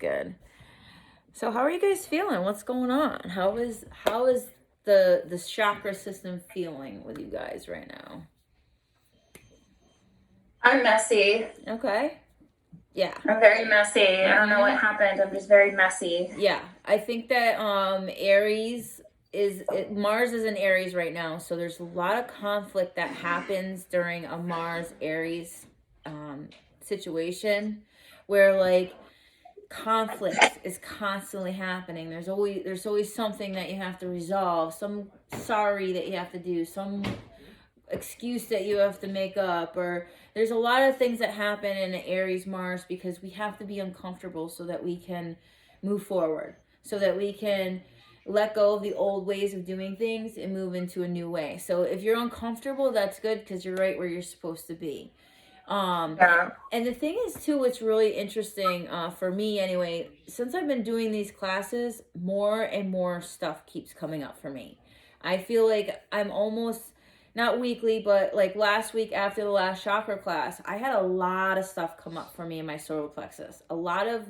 good. So how are you guys feeling? What's going on? How is the chakra system feeling with you guys right now? I'm messy. Okay. Yeah. I'm very messy. I don't know what happened. I'm just very messy. Yeah. I think that Aries Mars is in Aries right now, so there's a lot of conflict that happens during a Mars Aries situation where like conflict is constantly happening. There's always something that you have to resolve, some sorry that you have to do, some excuse that you have to make up, or there's a lot of things that happen in Aries Mars because we have to be uncomfortable so that we can move forward, so that we can let go of the old ways of doing things and move into a new way. So if you're uncomfortable, that's good because you're right where you're supposed to be. Yeah. And the thing is too, what's really interesting for me anyway, since I've been doing these classes, more and more stuff keeps coming up for me. I feel like I'm almost not weekly, but like last week after the last chakra class, I had a lot of stuff come up for me in my solar plexus. A lot of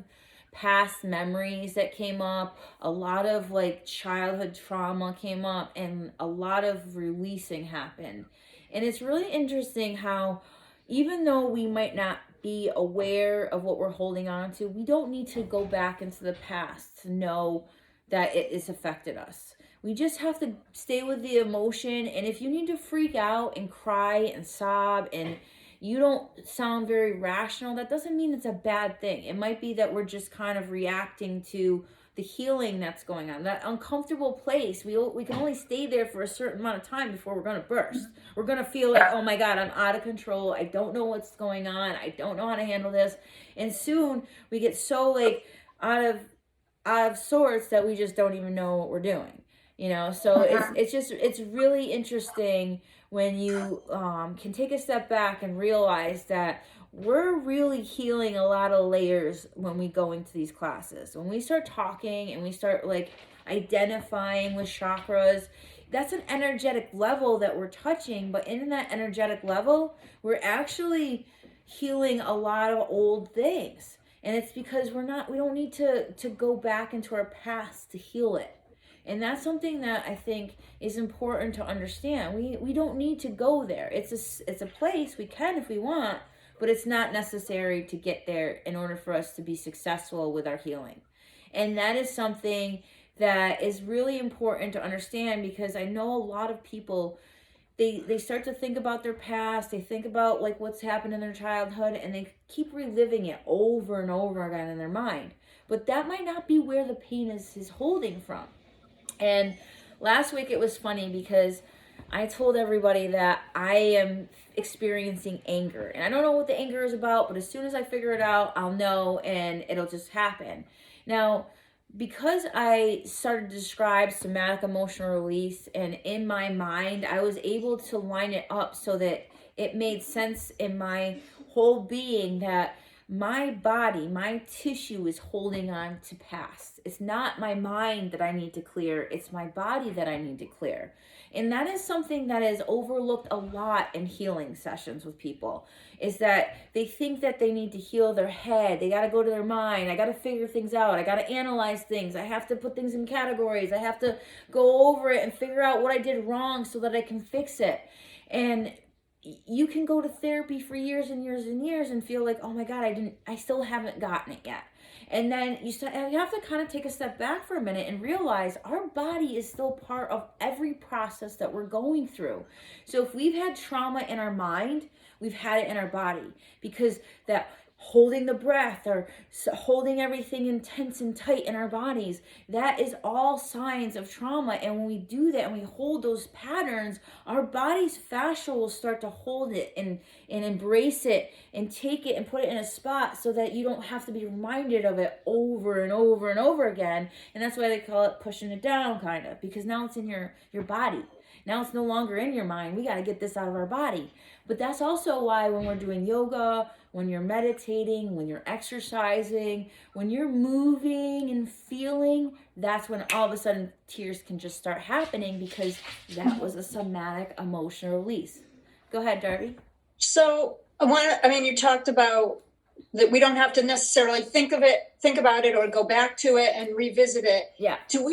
past memories that came up, a lot of like childhood trauma came up, and a lot of releasing happened. And it's really interesting how even though we might not be aware of what we're holding on to, we don't need to go back into the past to know that it has affected us. We just have to stay with the emotion. And if you need to freak out and cry and sob and you don't sound very rational, that doesn't mean it's a bad thing. It might be that we're just kind of reacting to the healing that's going on. That uncomfortable place, we can only stay there for a certain amount of time before we're going to burst. We're going to feel like, oh my God, I'm out of control. I don't know what's going on. I don't know how to handle this. And soon we get so like out of sorts that we just don't even know what we're doing. So it's really interesting when you can take a step back and realize that we're really healing a lot of layers when we go into these classes. When we start talking and we start like identifying with chakras, that's an energetic level that we're touching, but in that energetic level, we're actually healing a lot of old things. And it's because we don't need to go back into our past to heal it. And that's something that I think is important to understand. We don't need to go there. It's a place we can if we want, but it's not necessary to get there in order for us to be successful with our healing. And that is something that is really important to understand because I know a lot of people, they start to think about their past, they think about like what's happened in their childhood, and they keep reliving it over and over again in their mind. But that might not be where the pain is holding from. And last week it was funny because I told everybody that I am experiencing anger. And I don't know what the anger is about, but as soon as I figure it out, I'll know and it'll just happen. Now, because I started to describe somatic emotional release, and in my mind, I was able to line it up so that it made sense in my whole being that my body, my tissue is holding on to past. It's not my mind that I need to clear. It's my body that I need to clear. And that is something that is overlooked a lot in healing sessions with people, is that they think that they need to heal their head. They got to go to their mind. I got to figure things out. I got to analyze things. I have to put things in categories. I have to go over it and figure out what I did wrong so that I can fix it. And you can go to therapy for years and years and years and feel like, oh my God, I still haven't gotten it yet. And then you have to kind of take a step back for a minute and realize our body is still part of every process that we're going through. So if we've had trauma in our mind, we've had it in our body, because that holding the breath or holding everything intense and tight in our bodies, that is all signs of trauma. And when we do that and we hold those patterns, our body's fascia will start to hold it and embrace it and take it and put it in a spot so that you don't have to be reminded of it over and over and over again. And that's why they call it pushing it down, kind of, because now it's in your body. Now it's no longer in your mind. We got to get this out of our body. But that's also why when we're doing yoga, when you're meditating, when you're exercising, when you're moving and feeling, that's when all of a sudden tears can just start happening, because that was a somatic emotional release. Go ahead, Darby. So you talked about that we don't have to necessarily think about it or go back to it and revisit it. Yeah. Do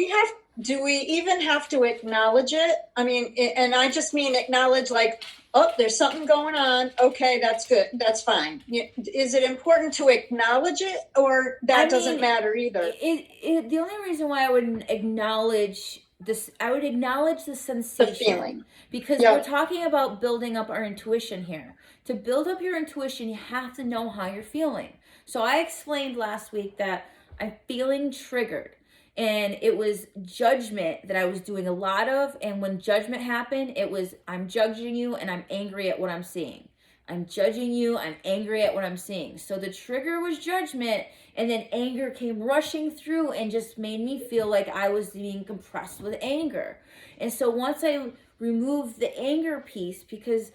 we even have to acknowledge it? I mean, and I just mean acknowledge, like, oh, there's something going on. Okay, that's good. That's fine. Is it important to acknowledge it, or that doesn't matter either? The only reason why I would acknowledge this, I would acknowledge the sensation. The feeling. Because we're talking about building up our intuition here. To build up your intuition, you have to know how you're feeling. So I explained last week that I'm feeling triggered. And it was judgment that I was doing a lot of. And when judgment happened, it was, I'm judging you and I'm angry at what I'm seeing. I'm judging you, I'm angry at what I'm seeing. So the trigger was judgment, and then anger came rushing through and just made me feel like I was being compressed with anger. And so once I removed the anger piece, because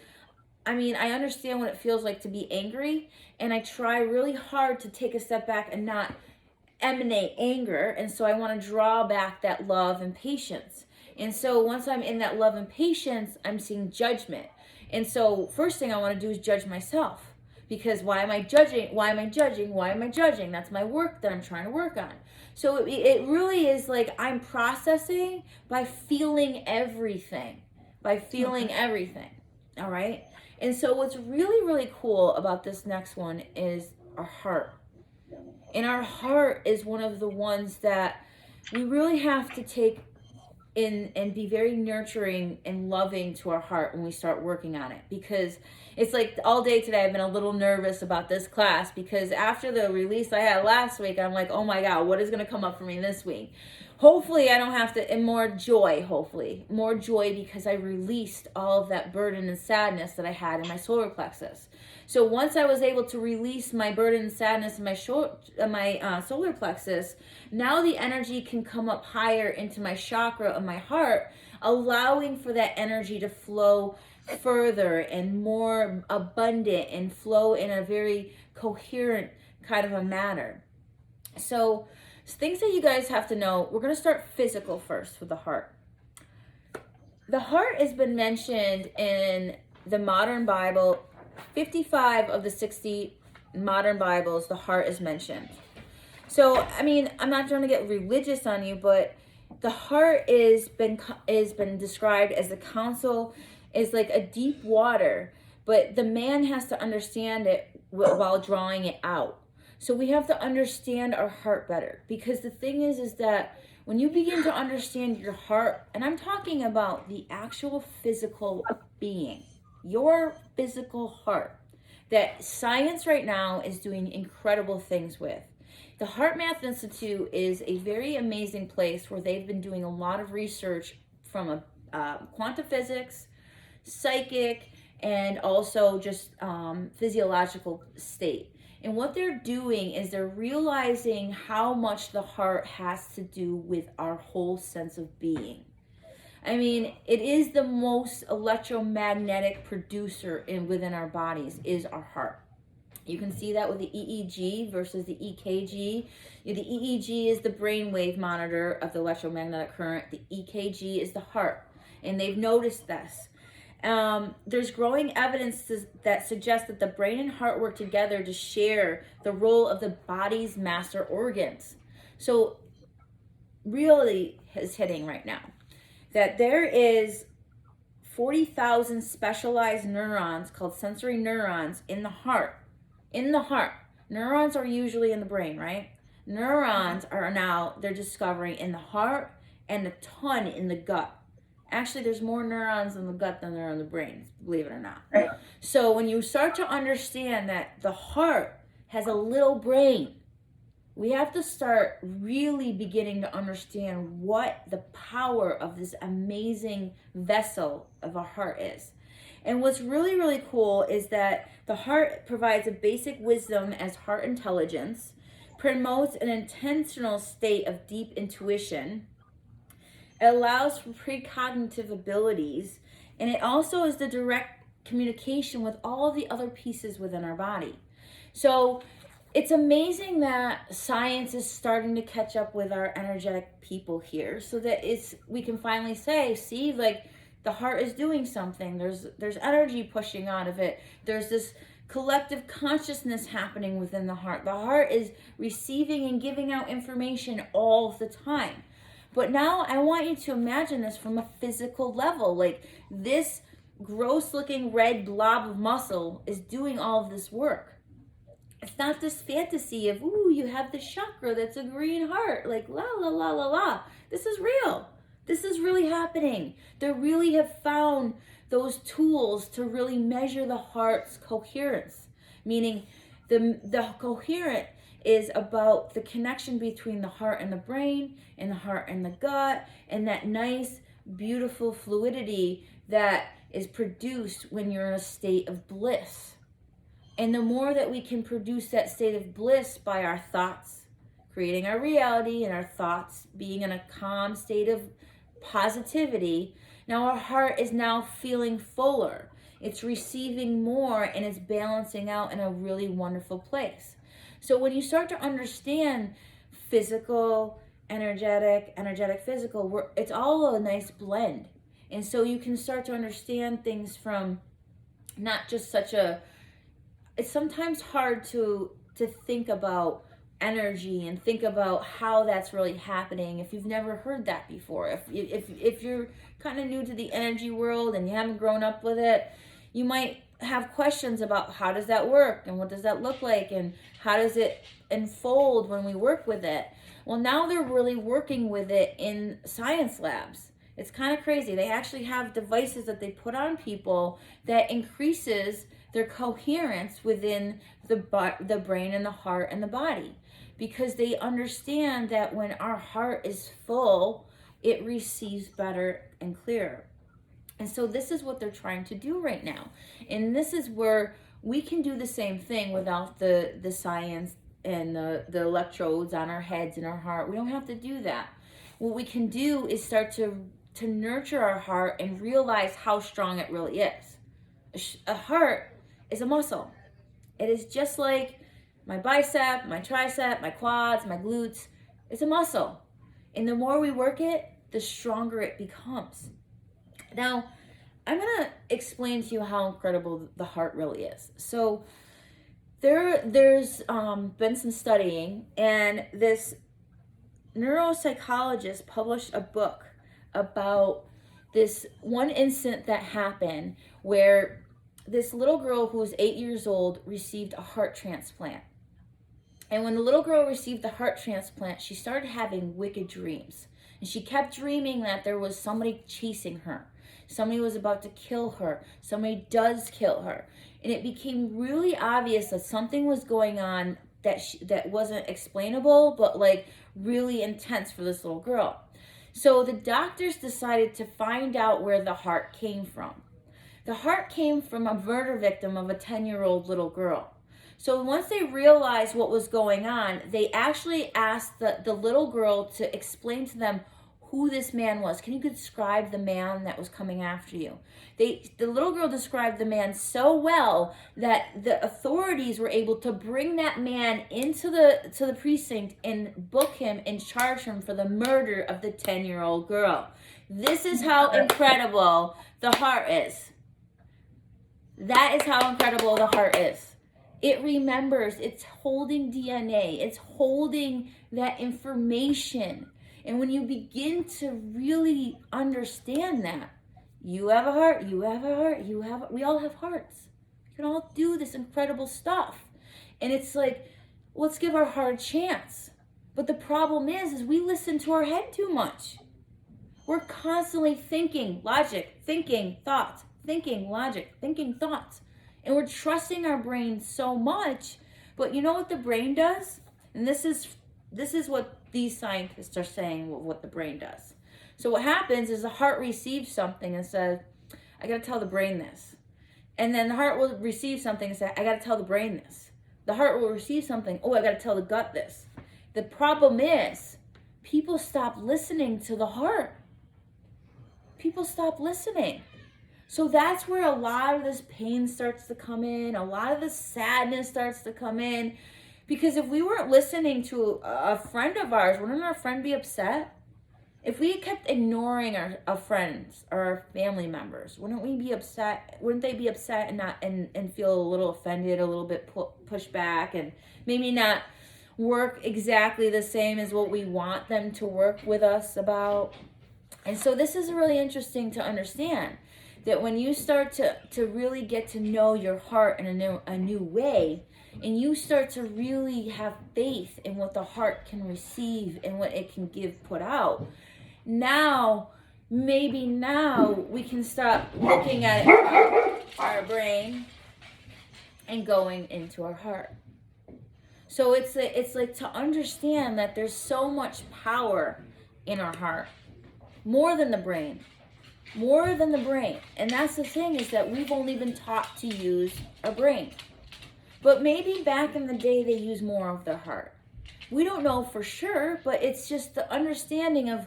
I mean, I understand what it feels like to be angry, and I try really hard to take a step back and not emanate anger. And so I want to draw back that love and patience. And so once I'm in that love and patience, I'm seeing judgment. And so first thing I want to do is judge myself, because why am I judging? Why am I judging? Why am I judging? That's my work that I'm trying to work on. So it really is like I'm processing by feeling everything, all right? And so what's really, really cool about this next one is our heart. And our heart is one of the ones that we really have to take in and be very nurturing and loving to our heart when we start working on it. Because it's like all day today I've been a little nervous about this class, because after the release I had last week, I'm like, oh my God, what is going to come up for me this week? Hopefully I don't have to, and more joy, because I released all of that burden and sadness that I had in my solar plexus. So once I was able to release my burden and sadness in my solar plexus, now the energy can come up higher into my chakra of my heart, allowing for that energy to flow further and more abundant and flow in a very coherent kind of a manner. So things that you guys have to know, we're going to start physical first with the heart. The heart has been mentioned in the modern Bible. 55 of the 60 modern Bibles, the heart is mentioned. So, I mean, I'm not trying to get religious on you, but the heart is been described as the council, is like a deep water, but the man has to understand it while drawing it out. So we have to understand our heart better, because the thing is that when you begin to understand your heart, and I'm talking about the actual physical being, your physical heart, that science right now is doing incredible things with. The Heart Math Institute is a very amazing place where they've been doing a lot of research from quantum physics, psychic, and also just physiological state. And what they're doing is they're realizing how much the heart has to do with our whole sense of being. I mean, it is the most electromagnetic producer within our bodies is our heart. You can see that with the EEG versus the EKG. The EEG is the brainwave monitor of the electromagnetic current. The EKG is the heart. And they've noticed this. There's growing evidence that suggests that the brain and heart work together to share the role of the body's master organs. So really is hitting right now that there is 40,000 specialized neurons called sensory neurons in the heart. In the heart. Neurons are usually in the brain, right? Neurons are now, they're discovering in the heart and a ton in the gut. Actually, there's more neurons in the gut than there are in the brain, believe it or not. Right. So when you start to understand that the heart has a little brain, we have to start really beginning to understand what the power of this amazing vessel of a heart is. And what's really, really cool is that the heart provides a basic wisdom as heart intelligence, promotes an intentional state of deep intuition, it allows for precognitive abilities, and it also is the direct communication with all of the other pieces within our body. So it's amazing that science is starting to catch up with our energetic people here, so that we can finally say, see, like the heart is doing something. There's energy pushing out of it. There's this collective consciousness happening within the heart. The heart is receiving and giving out information all the time. But now I want you to imagine this from a physical level. Like this gross looking red blob of muscle is doing all of this work. It's not this fantasy of, ooh, you have the chakra that's a green heart, like la la la la la. This is real. This is really happening. They really have found those tools to really measure the heart's coherence, meaning the coherent is about the connection between the heart and the brain, and the heart and the gut, and that nice, beautiful fluidity that is produced when you're in a state of bliss. And the more that we can produce that state of bliss by our thoughts, creating our reality, and our thoughts being in a calm state of positivity, now our heart is now feeling fuller. It's receiving more, and it's balancing out in a really wonderful place. So when you start to understand physical, energetic, physical, it's all a nice blend. And so you can start to understand things from not just such a, it's sometimes hard to think about energy and think about how that's really happening if you've never heard that before. If you're kind of new to the energy world and you haven't grown up with it, you might have questions about how does that work and what does that look like and how does it unfold when we work with it. Well, now they're really working with it in science labs. It's kind of crazy. They actually have devices that they put on people that increases their coherence within the brain and the heart and the body, because they understand that when our heart is full, it receives better and clearer. And so this is what they're trying to do right now. And this is where we can do the same thing without the science and the electrodes on our heads and our heart. We don't have to do that. What we can do is start to nurture our heart and realize how strong it really is. A heart is a muscle. It is just like my bicep, my tricep, my quads, my glutes. It's a muscle. And the more we work it, the stronger it becomes. Now, I'm going to explain to you how incredible the heart really is. So there's been some studying, and this neuropsychologist published a book about this one incident that happened where this little girl who was 8 years old received a heart transplant. And when the little girl received the heart transplant, she started having wicked dreams. And she kept dreaming that there was somebody chasing her. Somebody was about to kill her. Somebody does kill her. And it became really obvious that something was going on that wasn't explainable, but like really intense for this little girl. So the doctors decided to find out where the heart came from. The heart came from a murder victim of a 10-year-old little girl. So once they realized what was going on, they actually asked the little girl to explain to them who this man was. Can you describe the man that was coming after you? The little girl described the man so well that the authorities were able to bring that man into the precinct and book him and charge him for the murder of the 10-year-old girl. This is how incredible the heart is. That is how incredible the heart is. It remembers, it's holding DNA, it's holding that information. And when you begin to really understand that, you have a heart, you have a heart, we all have hearts. We can all do this incredible stuff. And it's like, let's give our heart a chance. But the problem is we listen to our head too much. We're constantly thinking logic, thinking thoughts, thinking logic, thinking thoughts. And we're trusting our brain so much. But you know what the brain does? And this is what these scientists are saying what the brain does. So what happens is the heart receives something and says, I got to tell the brain this. And then the heart will receive something and say, I got to tell the brain this. The heart will receive something, oh, I got to tell the gut this. The problem is people stop listening to the heart. People stop listening. So that's where a lot of this pain starts to come in. A lot of the sadness starts to come in. Because if we weren't listening to a friend of ours, wouldn't our friend be upset? If we kept ignoring our friends or our family members, wouldn't we be upset? Wouldn't they be upset and feel a little offended, a little bit pushed back, and maybe not work exactly the same as what we want them to work with us about? And so this is really interesting to understand, that when you start to really get to know your heart in a new way, and you start to really have faith in what the heart can receive and what it can put out, maybe now we can stop looking at it from our brain and going into our heart. So it's like to understand that there's so much power in our heart, more than the brain. And that's the thing, is that we've only been taught to use our brain. But maybe back in the day they used more of their heart. We don't know for sure, but it's just the understanding of,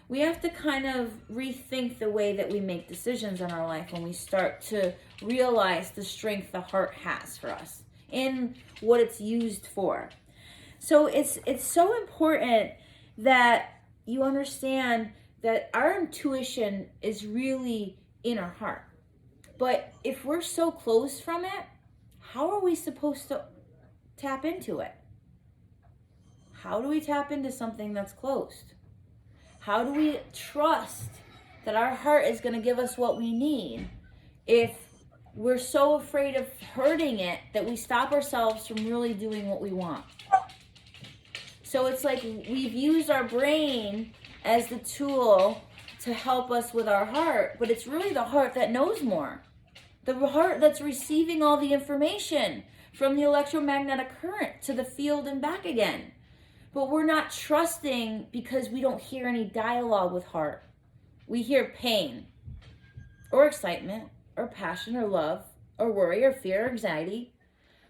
we have to kind of rethink the way that we make decisions in our life when we start to realize the strength the heart has for us and what it's used for. So it's so important that you understand that our intuition is really in our heart. But if we're so close from it, how are we supposed to tap into it? How do we tap into something that's closed? How do we trust that our heart is going to give us what we need if we're so afraid of hurting it that we stop ourselves from really doing what we want? So it's like we've used our brain as the tool to help us with our heart, but it's really the heart that knows more. The heart that's receiving all the information from the electromagnetic current to the field and back again. But we're not trusting because we don't hear any dialogue with heart. We hear pain or excitement or passion or love or worry or fear or anxiety.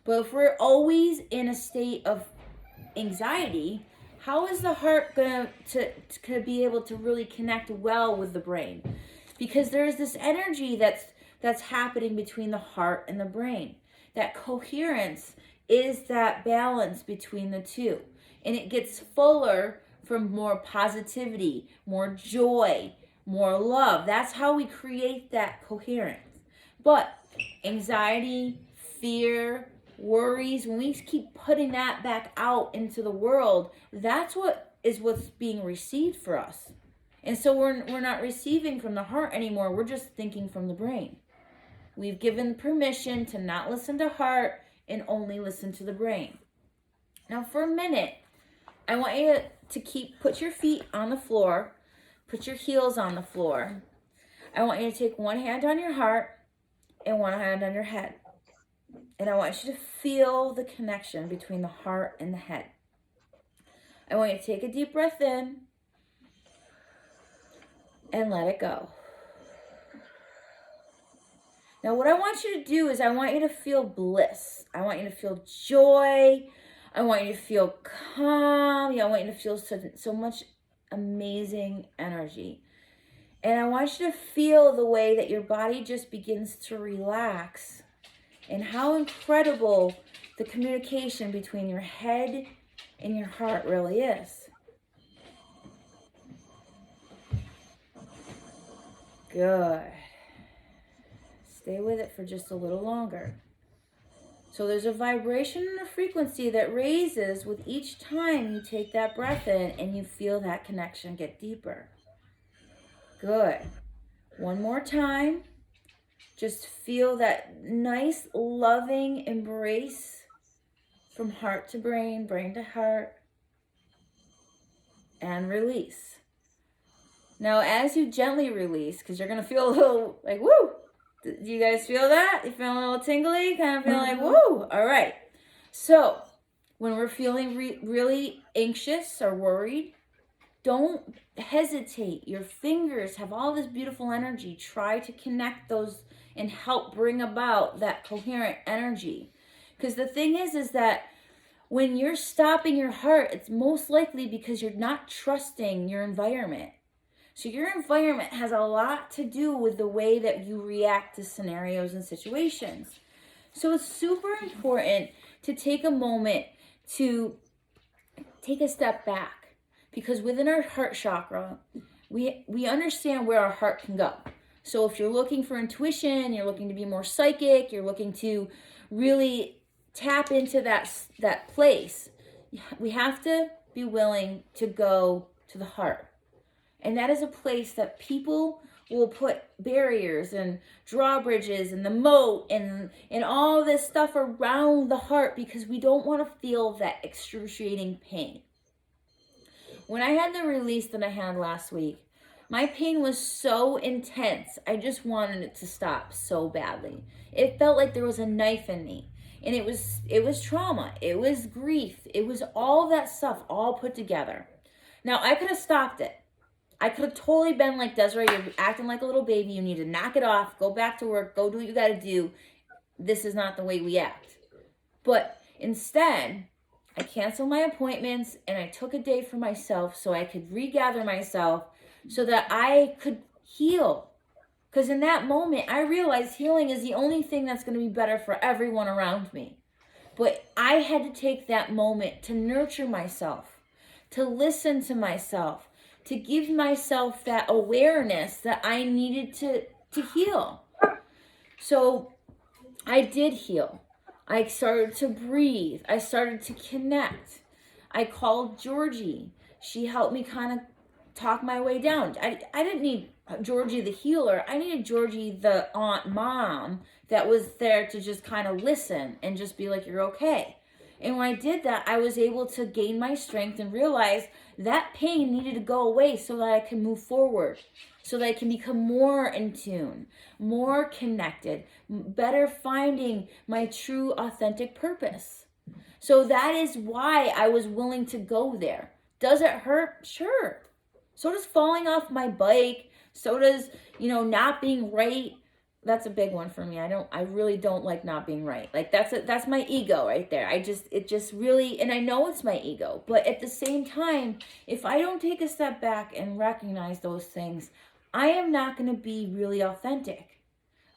But if we're always in a state of anxiety, how is the heart going to be able to really connect well with the brain? Because there's this energy that's happening between the heart and the brain. That coherence is that balance between the two. And it gets fuller from more positivity, more joy, more love. That's how we create that coherence. But anxiety, fear, worries, when we keep putting that back out into the world, that's what's being received for us. And so we're not receiving from the heart anymore. We're just thinking from the brain. We've given permission to not listen to heart and only listen to the brain. Now for a minute, I want you to put your feet on the floor, put your heels on the floor. I want you to take one hand on your heart and one hand on your head. And I want you to feel the connection between the heart and the head. I want you to take a deep breath in and let it go. Now what I want you to do is I want you to feel bliss. I want you to feel joy. I want you to feel calm. I want you to feel so much amazing energy. And I want you to feel the way that your body just begins to relax, and how incredible the communication between your head and your heart really is. Good. Stay with it for just a little longer. So there's a vibration and a frequency that raises with each time you take that breath in and you feel that connection get deeper. Good. One more time. Just feel that nice, loving embrace from heart to brain, brain to heart, and release. Now, as you gently release, because you're going to feel a little like, woo. Do you guys feel that? You feeling a little tingly? Kind of feeling like, woo. All right. So, when we're feeling really anxious or worried, don't hesitate. Your fingers have all this beautiful energy. Try to connect those and help bring about that coherent energy. Because the thing is that when you're stopping your heart, it's most likely because you're not trusting your environment. So your environment has a lot to do with the way that you react to scenarios and situations. So it's super important to take a moment to take a step back, because within our heart chakra, we understand where our heart can go. So if you're looking for intuition, you're looking to be more psychic, you're looking to really tap into that place, we have to be willing to go to the heart. And that is a place that people will put barriers and drawbridges and the moat and all this stuff around the heart because we don't want to feel that excruciating pain. When I had the release that I had last week, my pain was so intense. I just wanted it to stop so badly. It felt like there was a knife in me. And it was trauma. It was grief. It was all that stuff all put together. Now, I could have stopped it. I could have totally been like, Desiree, you're acting like a little baby. You need to knock it off. Go back to work. Go do what you got to do. This is not the way we act. But instead, I canceled my appointments and I took a day for myself so I could regather myself so that I could heal. Because in that moment, I realized healing is the only thing that's going to be better for everyone around me. But I had to take that moment to nurture myself, to listen to myself, to give myself that awareness that I needed to heal. So I did heal. I started to breathe. I started to connect. I called Georgie. She helped me kind of talk my way down. I didn't need Georgie the healer. I needed Georgie the mom that was there to just kind of listen and just be like, you're okay. And when I did that, I was able to gain my strength and realize that pain needed to go away so that I can move forward, so that I can become more in tune, more connected, better finding my true authentic purpose. So that is why I was willing to go there. Does it hurt? Sure. So does falling off my bike. So does, not being right. That's a big one for me. I really don't like not being right. Like that's my ego right there. It just really, and I know it's my ego, but at the same time, if I don't take a step back and recognize those things, I am not going to be really authentic.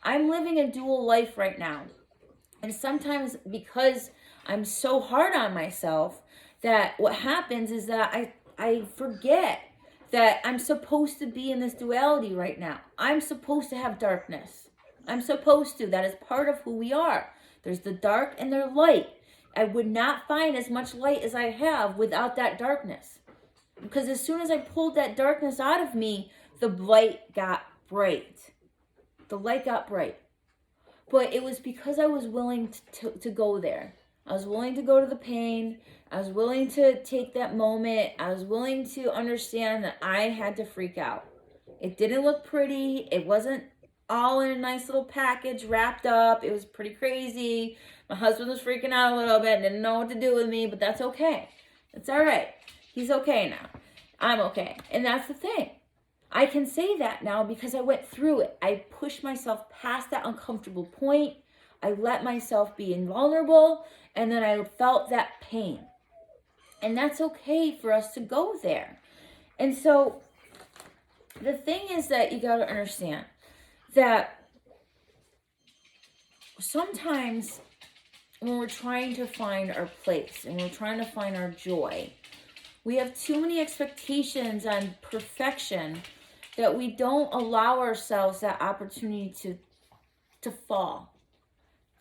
I'm living a dual life right now. And sometimes because I'm so hard on myself, that what happens is that I forget that I'm supposed to be in this duality right now. I'm supposed to have darkness. I'm supposed to. That is part of who we are. There's the dark and there's light. I would not find as much light as I have without that darkness. Because as soon as I pulled that darkness out of me, the light got bright. The light got bright. But it was because I was willing to go there. I was willing to go to the pain. I was willing to take that moment. I was willing to understand that I had to freak out. It didn't look pretty. It wasn't all in a nice little package wrapped up. It was pretty crazy. My husband was freaking out a little bit and didn't know what to do with me, but that's okay. It's all right. He's okay now. I'm okay. And that's the thing. I can say that now because I went through it. I pushed myself past that uncomfortable point. I let myself be invulnerable, and then I felt that pain. And that's okay for us to go there. And so the thing is that you got to understand that sometimes when we're trying to find our place and we're trying to find our joy, we have too many expectations on perfection that we don't allow ourselves that opportunity to fall,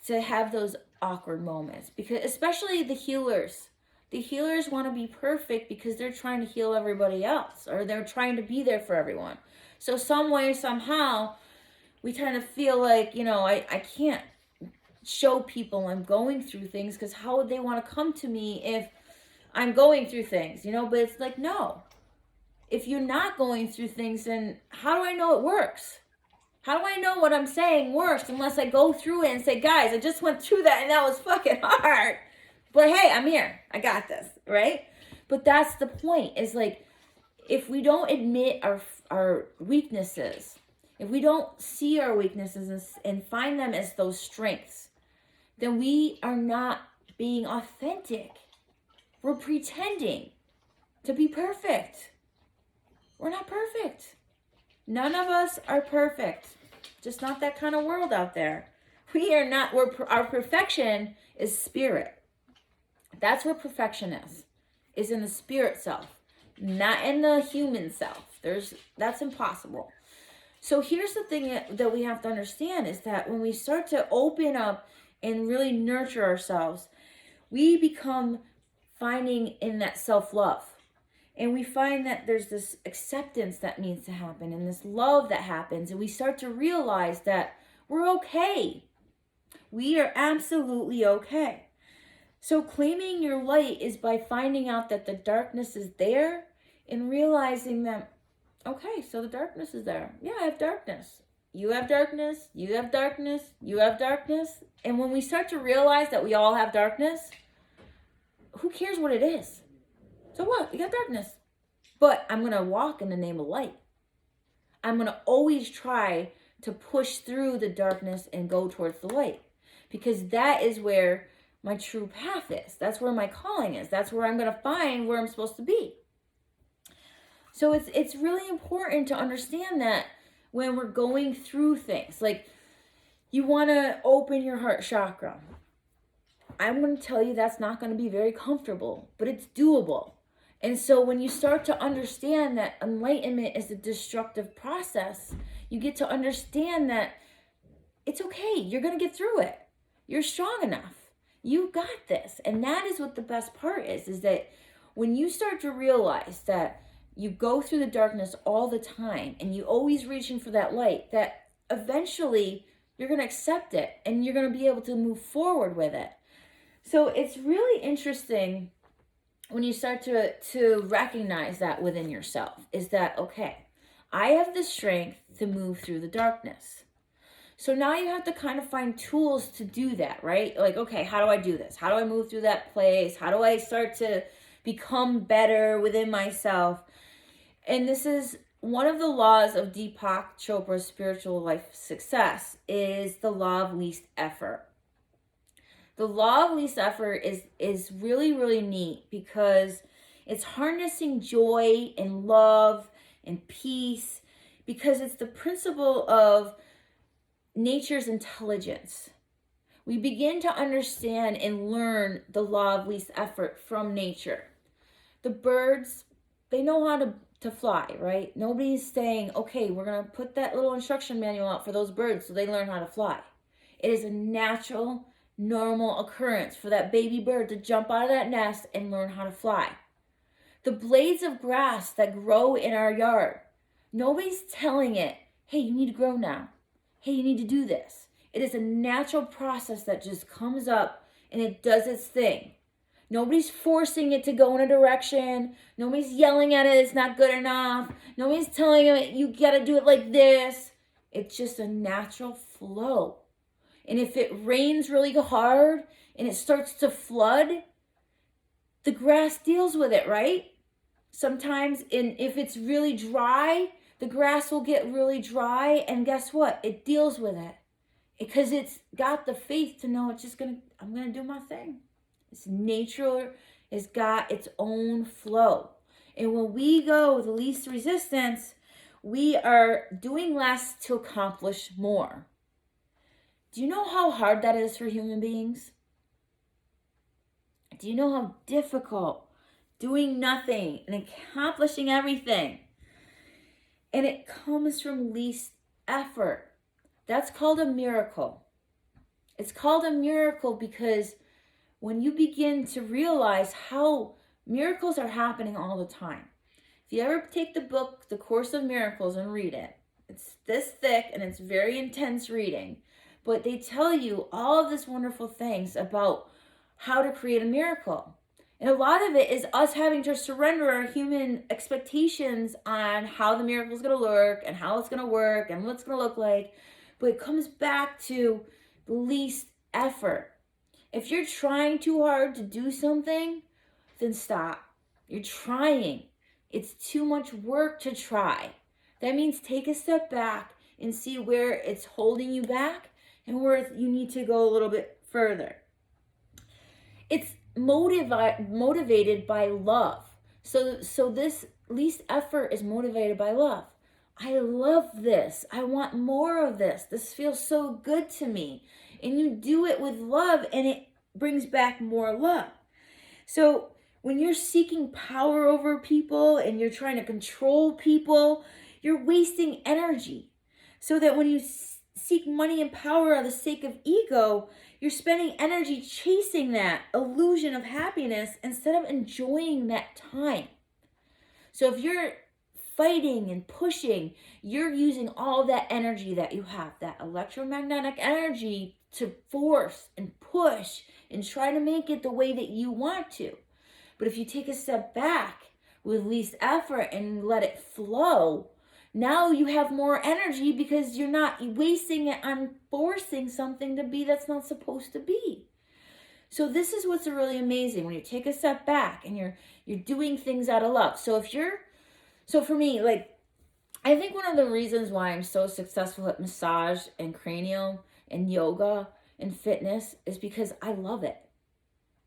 to have those awkward moments. Because especially the healers want to be perfect because they're trying to heal everybody else, or they're trying to be there for everyone. So some way, somehow, we kind of feel like, I can't show people I'm going through things because how would they want to come to me if I'm going through things, but it's like, no. If you're not going through things, then how do I know it works? How do I know what I'm saying works unless I go through it and say, guys, I just went through that and that was fucking hard. But hey, I'm here. I got this, right? But that's the point, is like, if we don't admit our weaknesses, if we don't see our weaknesses and find them as those strengths, then we are not being authentic. We're pretending to be perfect. We're not perfect. None of us are perfect. Just not that kind of world out there. We are not. Our perfection is spirit. That's where perfection is in the spirit self. not in the human self. That's impossible. So here's the thing that we have to understand is that when we start to open up and really nurture ourselves, we become finding in that self-love. And we find that there's this acceptance that needs to happen and this love that happens. And we start to realize that we're okay. We are absolutely okay. So claiming your light is by finding out that the darkness is there and realizing that, okay, so the darkness is there. Yeah, I have darkness. You have darkness. You have darkness. You have darkness. And when we start to realize that we all have darkness, who cares what it is? So what? You got darkness. But I'm going to walk in the name of light. I'm going to always try to push through the darkness and go towards the light. Because that is where my true path is. That's where my calling is. That's where I'm going to find where I'm supposed to be. So it's really important to understand that when we're going through things. Like, you want to open your heart chakra. I'm going to tell you that's not going to be very comfortable, but it's doable. And so when you start to understand that enlightenment is a destructive process, you get to understand that it's okay. You're going to get through it. You're strong enough. You got this. And that is what the best part is that when you start to realize that you go through the darkness all the time and you always reaching for that light, that eventually you're going to accept it and you're going to be able to move forward with it. So it's really interesting when you start to recognize that within yourself, is that, okay, I have the strength to move through the darkness. So now you have to kind of find tools to do that, right? Like, okay, how do I do this? How do I move through that place? How do I start to become better within myself? And this is one of the laws of Deepak Chopra's spiritual life success, is the law of least effort. The law of least effort is really, really neat because it's harnessing joy and love and peace, because it's the principle of nature's intelligence. We begin to understand and learn the law of least effort from nature. The birds, they know how to fly, right? Nobody's saying, okay, we're going to put that little instruction manual out for those birds so they learn how to fly. It is a natural, normal occurrence for that baby bird to jump out of that nest and learn how to fly. The blades of grass that grow in our yard, nobody's telling it, hey, you need to grow now. Hey, you need to do this. It is a natural process that just comes up and it does its thing. Nobody's forcing it to go in a direction. Nobody's yelling at it, it's not good enough. Nobody's telling it, you gotta do it like this. It's just a natural flow. And if it rains really hard and it starts to flood, the grass deals with it, right? Sometimes if it's really dry, the grass will get really dry, and guess what? It deals with it because it's got the faith to know I'm going to do my thing. It's nature has got its own flow. And when we go with the least resistance, we are doing less to accomplish more. Do you know how hard that is for human beings? Do you know how difficult doing nothing and accomplishing everything? And it comes from least effort. That's called a miracle. It's called a miracle because when you begin to realize how miracles are happening all the time. If you ever take the book, The Course of Miracles, and read it, it's this thick and it's very intense reading. But they tell you all of these wonderful things about how to create a miracle. And a lot of it is us having to surrender our human expectations on how the miracle is going to look and how it's going to work and what it's going to look like. But it comes back to the least effort. If you're trying too hard to do something, then stop. You're trying. It's too much work to try. That means take a step back and see where it's holding you back and where you need to go a little bit further. It's motivated by love. So this least effort is motivated by love. I love this. I want more of this. This feels so good to me. And you do it with love and it brings back more love. So When you're seeking power over people and you're trying to control people, you're wasting energy. So that when you seek money and power for the sake of ego, you're spending energy chasing that illusion of happiness instead of enjoying that time. So if you're fighting and pushing, you're using all that energy that you have, that electromagnetic energy, to force and push and try to make it the way that you want to. But if you take a step back with least effort and let it flow, now you have more energy because you're not wasting it on forcing something to be that's not supposed to be. So this is what's really amazing when you take a step back and you're doing things out of love. So for me, like, I think one of the reasons why I'm so successful at massage and cranial and yoga and fitness is because I love it.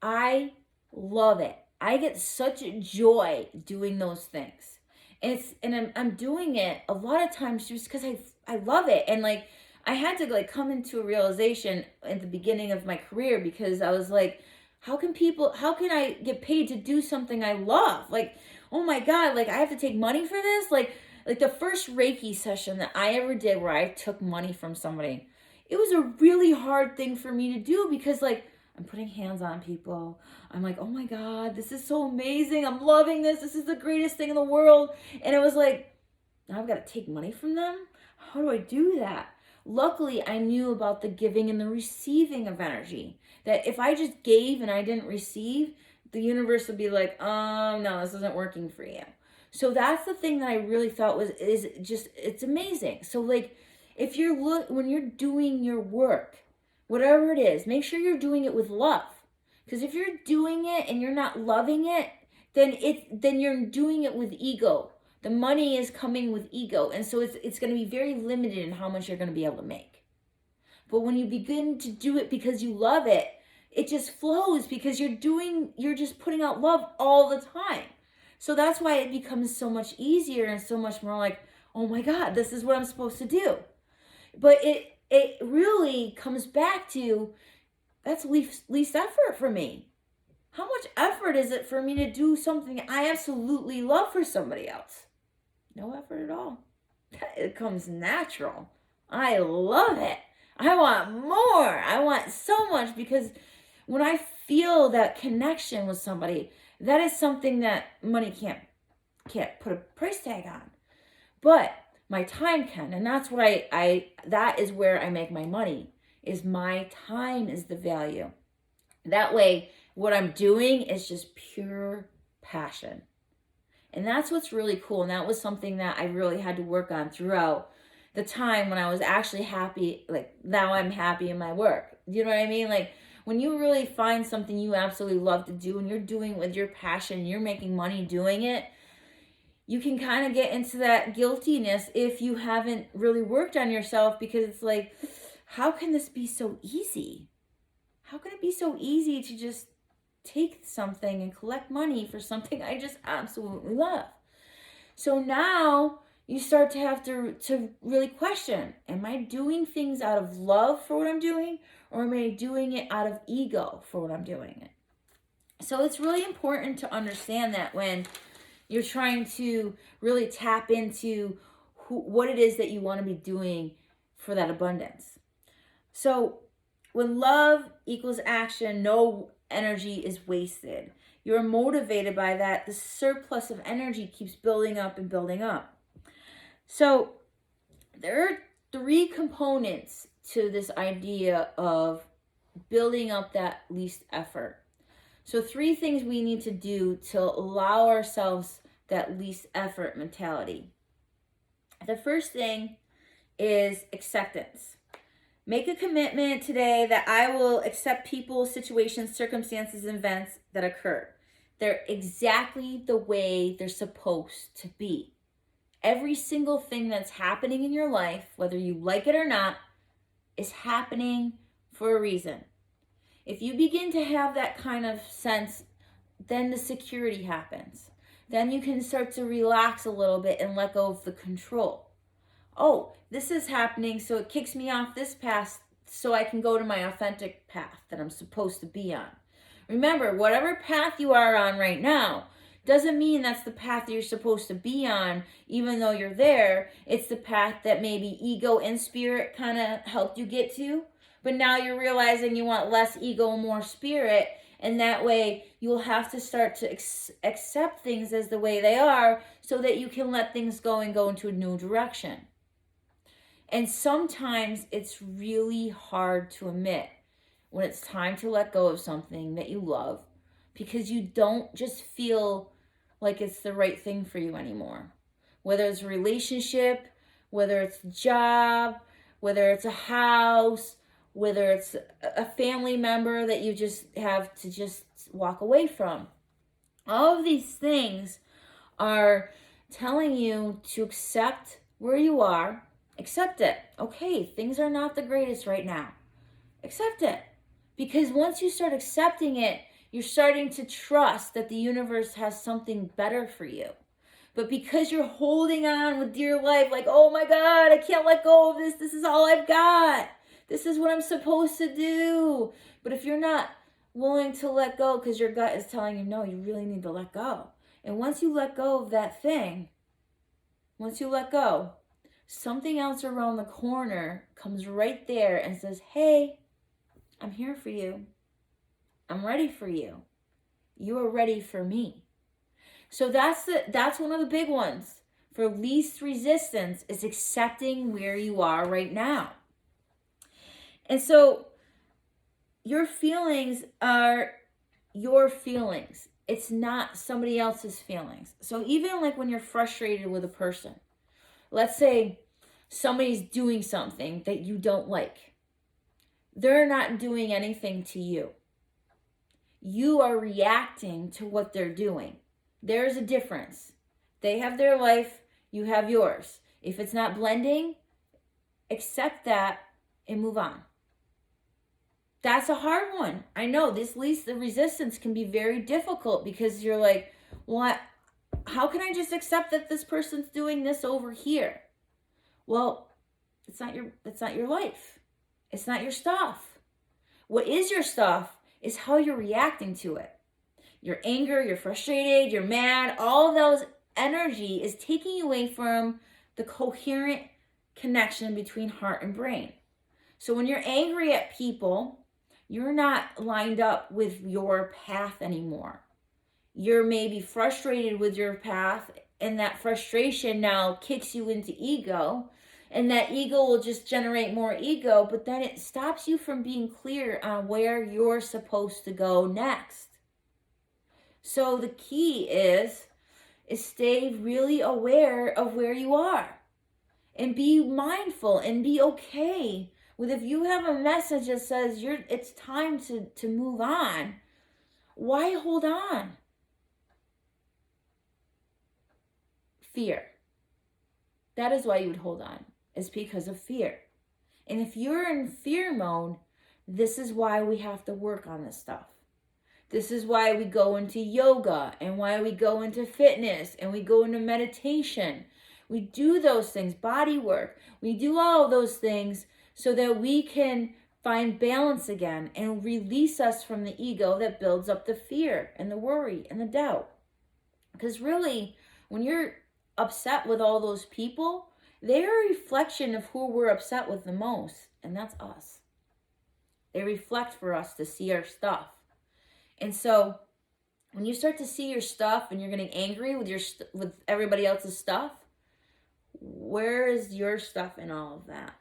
I love it. I get such joy doing those things. And I'm doing it a lot of times just because I love it. And like, I had to like come into a realization at the beginning of my career, because I was like, how can I get paid to do something I love? Like, oh my God, like I have to take money for this? Like the first Reiki session that I ever did where I took money from somebody, it was a really hard thing for me to do, because like, I'm putting hands on people. I'm like, oh my God, this is so amazing. I'm loving this. This is the greatest thing in the world. And it was like, now I've got to take money from them? How do I do that? Luckily, I knew about the giving and the receiving of energy. That if I just gave and I didn't receive, the universe would be like, no, this isn't working for you. So that's the thing that I really thought it's amazing. So like, when you're doing your work, whatever it is, make sure you're doing it with love. Because if you're doing it and you're not loving it, then you're doing it with ego. The money is coming with ego. And so it's going to be very limited in how much you're going to be able to make. But when you begin to do it because you love it, it just flows, because you're just putting out love all the time. So that's why it becomes so much easier and so much more like, oh my God, this is what I'm supposed to do. But it really comes back to, that's least effort for me. How much effort is it for me to do something I absolutely love for somebody else? No effort at all. It comes natural. I love it. I want more. I want so much, because when I feel that connection with somebody, that is something that money can't put a price tag on. But my time can, and that's what that is where I make my money, is my time is the value. That way, what I'm doing is just pure passion. And that's what's really cool. And that was something that I really had to work on throughout the time when I was actually happy. Like, now I'm happy in my work. You know what I mean? Like, when you really find something you absolutely love to do and you're doing it with your passion, you're making money doing it, you can kind of get into that guiltiness if you haven't really worked on yourself, because it's like, how can this be so easy? How can it be so easy to just take something and collect money for something I just absolutely love? So now you start to have to really question, am I doing things out of love for what I'm doing, or am I doing it out of ego for what I'm doing it? So it's really important to understand that when you're trying to really tap into what it is that you want to be doing for that abundance. So when love equals action, no energy is wasted. You're motivated by that. The surplus of energy keeps building up and building up. So there are 3 components to this idea of building up that least effort. So 3 things we need to do to allow ourselves that least effort mentality. The first thing is acceptance. Make a commitment today that I will accept people, situations, circumstances, and events that occur. They're exactly the way they're supposed to be. Every single thing that's happening in your life, whether you like it or not, is happening for a reason. If you begin to have that kind of sense, then the security happens. Then you can start to relax a little bit and let go of the control. Oh, this is happening, so it kicks me off this path so I can go to my authentic path that I'm supposed to be on. Remember, whatever path you are on right now doesn't mean that's the path that you're supposed to be on, even though you're there. It's the path that maybe ego and spirit kind of helped you get to. But now you're realizing you want less ego and more spirit. And that way you'll have to start to accept things as the way they are so that you can let things go and go into a new direction. And sometimes it's really hard to admit when it's time to let go of something that you love, because you don't just feel like it's the right thing for you anymore. Whether it's a relationship, whether it's a job, whether it's a house, whether it's a family member that you just have to just walk away from. All of these things are telling you to accept where you are. Accept it. Okay, things are not the greatest right now. Accept it. Because once you start accepting it, you're starting to trust that the universe has something better for you. But because you're holding on with dear life, like, oh my God, I can't let go of this. This is all I've got. This is what I'm supposed to do. But if you're not willing to let go because your gut is telling you, no, you really need to let go. And once you let go of that thing, once you let go, something else around the corner comes right there and says, hey, I'm here for you. I'm ready for you. You are ready for me. So that's one of the big ones. For least resistance is accepting where you are right now. And so your feelings are your feelings. It's not somebody else's feelings. So even like when you're frustrated with a person, let's say somebody's doing something that you don't like. They're not doing anything to you. You are reacting to what they're doing. There's a difference. They have their life, you have yours. If it's not blending, accept that and move on. That's a hard one. I know this least the resistance can be very difficult because you're like, what? How can I just accept that this person's doing this over here? Well, it's not your life. It's not your stuff. What is your stuff is how you're reacting to it. Your anger, you're frustrated, you're mad, all of those energy is taking you away from the coherent connection between heart and brain. So when you're angry at people, you're not lined up with your path anymore. You're maybe frustrated with your path, and that frustration now kicks you into ego, and that ego will just generate more ego, but then it stops you from being clear on where you're supposed to go next. So the key is stay really aware of where you are and be mindful and be okay with if you have a message that says it's time to move on. Why hold on? Fear. That is why you would hold on. It's because of fear. And if you're in fear mode, this is why we have to work on this stuff. This is why we go into yoga and why we go into fitness and we go into meditation. We do those things, body work. We do all of those things so that we can find balance again and release us from the ego that builds up the fear and the worry and the doubt. Because really, when you're upset with all those people, they're a reflection of who we're upset with the most, and that's us. They reflect for us to see our stuff. And so when you start to see your stuff and you're getting angry with everybody else's stuff, where is your stuff in all of that?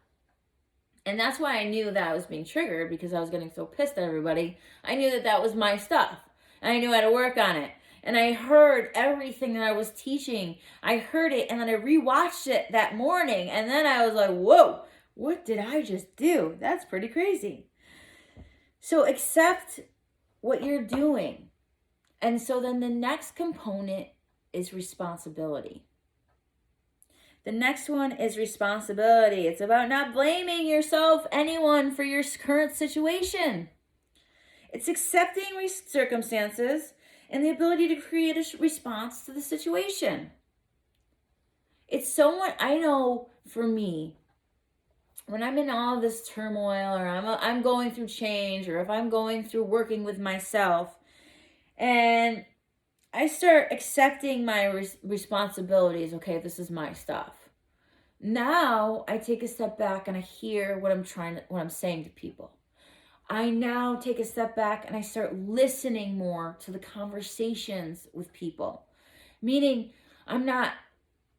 And that's why I knew that I was being triggered, because I was getting so pissed at everybody. I knew that was my stuff. And I knew how to work on it. And I heard everything that I was teaching. I heard it, and then I rewatched it that morning. And then I was like, whoa, what did I just do? That's pretty crazy. So accept what you're doing. And so then the next component is responsibility. The next one is responsibility. It's about not blaming yourself, anyone, for your current situation. It's accepting circumstances and the ability to create a response to the situation. It's somewhat, I know for me, when I'm in all of this turmoil, or I'm going through change, or if I'm going through working with myself, And I start accepting my responsibilities. Okay, this is my stuff. Now I take a step back and I hear what I'm saying to people. I now take a step back and I start listening more to the conversations with people. Meaning, I'm not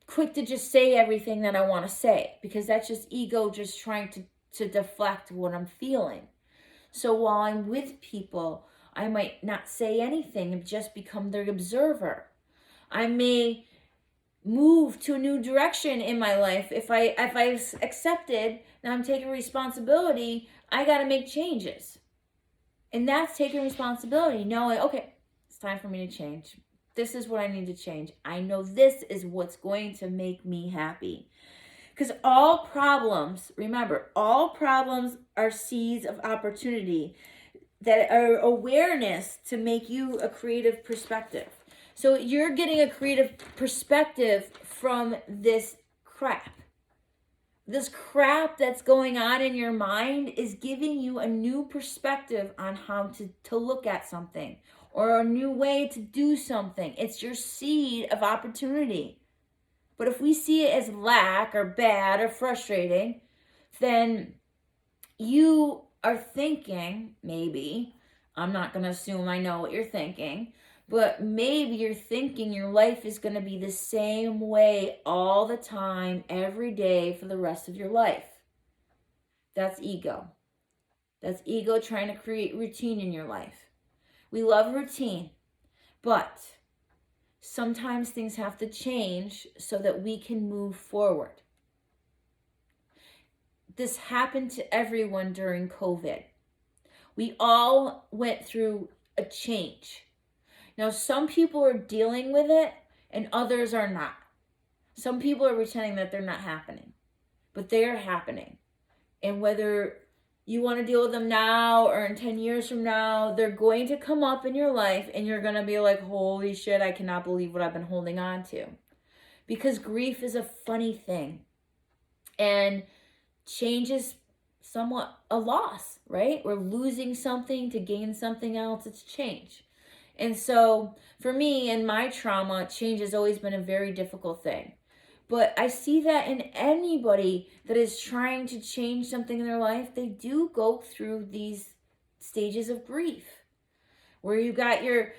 quick to just say everything that I want to say, because that's just ego just trying to deflect what I'm feeling. So while I'm with people, I might not say anything and just become their observer. I may move to a new direction in my life. If I've accepted that I'm taking responsibility, I got to make changes. And that's taking responsibility, knowing, okay, it's time for me to change. This is what I need to change. I know this is what's going to make me happy. Because all problems, remember, all problems are seeds of opportunity that are awareness to make you a creative perspective. So you're getting a creative perspective from this crap. This crap that's going on in your mind is giving you a new perspective on how to look at something, or a new way to do something. It's your seed of opportunity. But if we see it as lack or bad or frustrating, then you are thinking, maybe, I'm not going to assume I know what you're thinking, but maybe you're thinking your life is going to be the same way all the time, every day for the rest of your life. That's ego. That's ego trying to create routine in your life. We love routine, but sometimes things have to change so that we can move forward. This happened to everyone during COVID. We all went through a change. Now, some people are dealing with it and others are not. Some people are pretending that they're not happening, but they are happening. And whether you want to deal with them now or in 10 years from now, they're going to come up in your life and you're going to be like, holy shit, I cannot believe what I've been holding on to. Because grief is a funny thing. And change is somewhat a loss, right? We're losing something to gain something else. It's change. And so for me and my trauma, change has always been a very difficult thing. But I see that in anybody that is trying to change something in their life, they do go through these stages of grief where you've got your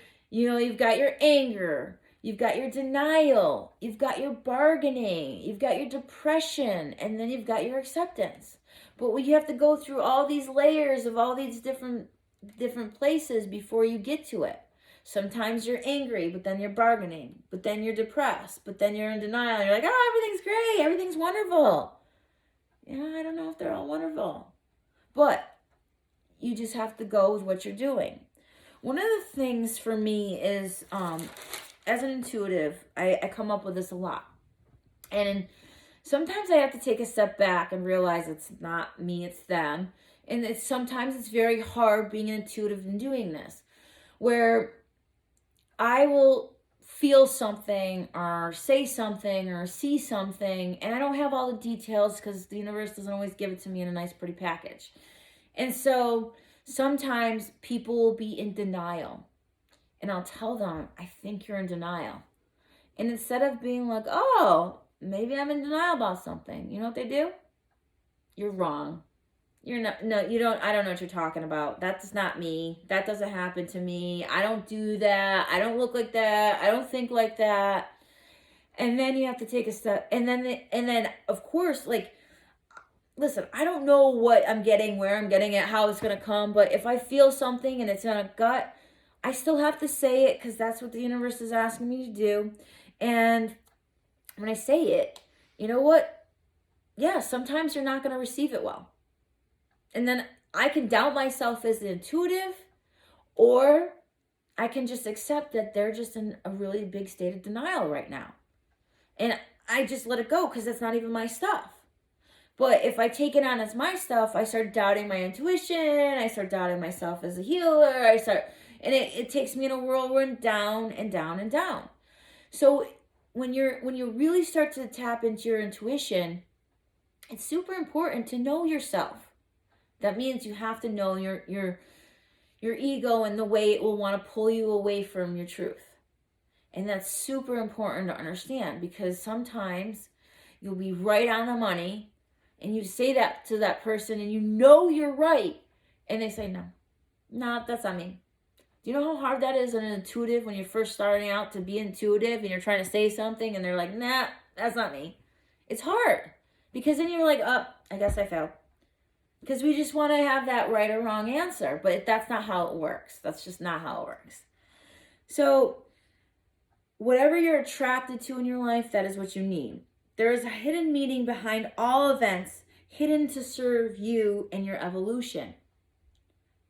anger, you've got your denial, you've got your bargaining, you've got your depression, and then you've got your acceptance. But you have to go through all these layers of all these different places before you get to it. Sometimes you're angry, but then you're bargaining, but then you're depressed, but then you're in denial. You're like, oh, everything's great, everything's wonderful. Yeah, I don't know if they're all wonderful. But you just have to go with what you're doing. One of the things for me is, as an intuitive, I come up with this a lot. And sometimes I have to take a step back and realize it's not me, it's them. And sometimes it's very hard being an intuitive and doing this, where I will feel something or say something or see something, and I don't have all the details because the universe doesn't always give it to me in a nice, pretty package. And so sometimes people will be in denial, and I'll tell them, I think you're in denial. And instead of being like, oh, maybe I'm in denial about something, you know what they do? You're wrong. You're not, no, you don't, I don't know what you're talking about. That's not me. That doesn't happen to me. I don't do that. I don't look like that. I don't think like that. And then you have to take a step. And then of course, like, listen, I don't know what I'm getting, where I'm getting it, how it's going to come. But if I feel something and it's in a gut, I still have to say it because that's what the universe is asking me to do. And when I say it, you know what? Yeah, sometimes you're not going to receive it well. And then I can doubt myself as the intuitive, or I can just accept that they're just in a really big state of denial right now. And I just let it go because it's not even my stuff. But if I take it on as my stuff, I start doubting my intuition. I start doubting myself as a healer. And it takes me in a whirlwind down and down and down. So when you really start to tap into your intuition, it's super important to know yourself. That means you have to know your your ego and the way it will want to pull you away from your truth. And that's super important to understand, because sometimes you'll be right on the money and you say that to that person and you know you're right. And they say, no, that's not me. Do you know how hard that is on an intuitive when you're first starting out to be intuitive and you're trying to say something and they're like, nah, that's not me. It's hard because then you're like, oh, I guess I failed. Because we just want to have that right or wrong answer, but that's not how it works. That's just not how it works. So whatever you're attracted to in your life, that is what you need. There is a hidden meaning behind all events, hidden to serve you and your evolution.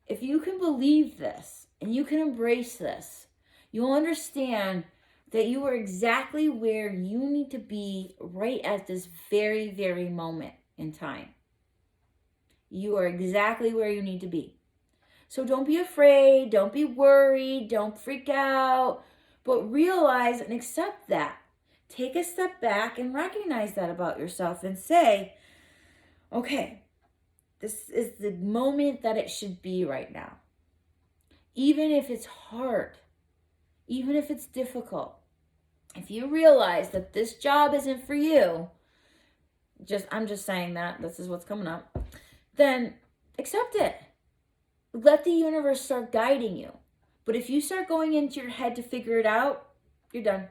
If you can believe this and you can embrace this, you'll understand that you are exactly where you need to be right at this very, very moment in time. You are exactly where you need to be. So don't be afraid, don't be worried, don't freak out, but realize and accept that. Take a step back and recognize that about yourself and say, okay, this is the moment that it should be right now. Even if it's hard, even if it's difficult, if you realize that this job isn't for you, I'm just saying that, this is what's coming up, then accept it. Let the universe start guiding you. But if you start going into your head to figure it out, you're done.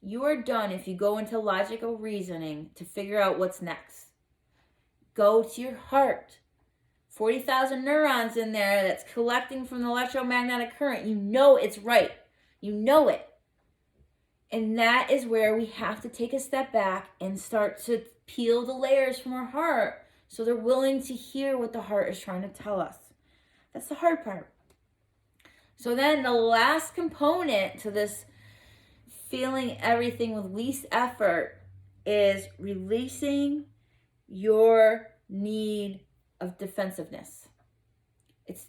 You are done if you go into logical reasoning to figure out what's next. Go to your heart. 40,000 neurons in there that's collecting from the electromagnetic current. You know it's right. You know it. And that is where we have to take a step back and start to peel the layers from our heart so they're willing to hear what the heart is trying to tell us. That's the hard part. So then the last component to this feeling everything with least effort is releasing your need of defensiveness. It's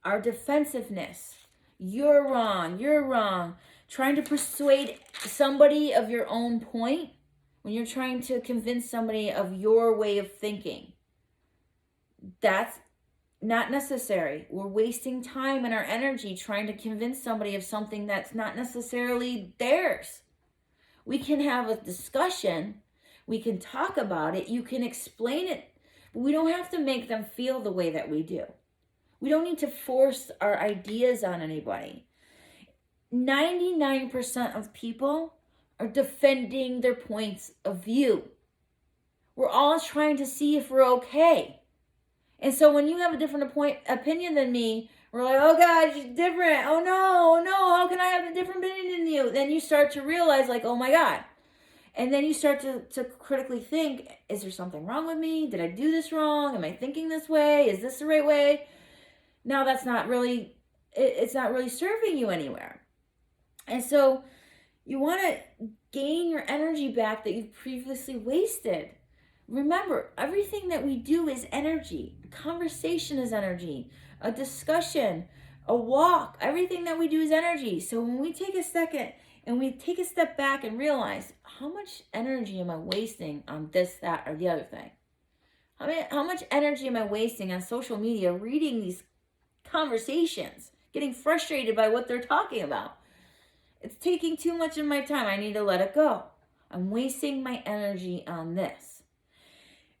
our defensiveness. You're wrong. Trying to persuade somebody of your own point when you're trying to convince somebody of your way of thinking. That's not necessary. We're wasting time and our energy trying to convince somebody of something that's not necessarily theirs. We can have a discussion. We can talk about it. You can explain it. But we don't have to make them feel the way that we do. We don't need to force our ideas on anybody. 99% of people are defending their points of view. We're all trying to see if we're okay. And so when you have a different opinion than me, we're like, oh God, she's different. Oh no, how can I have a different opinion than you? Then you start to realize like, oh my God. And then you start to critically think, is there something wrong with me? Did I do this wrong? Am I thinking this way? Is this the right way? Now it's not really serving you anywhere. And so you want to gain your energy back that you've previously wasted. Remember, everything that we do is energy. A conversation is energy. A discussion, a walk, everything that we do is energy. So when we take a second and we take a step back and realize, how much energy am I wasting on this, that, or the other thing? How much energy am I wasting on social media reading these conversations, getting frustrated by what they're talking about? It's taking too much of my time. I need to let it go. I'm wasting my energy on this.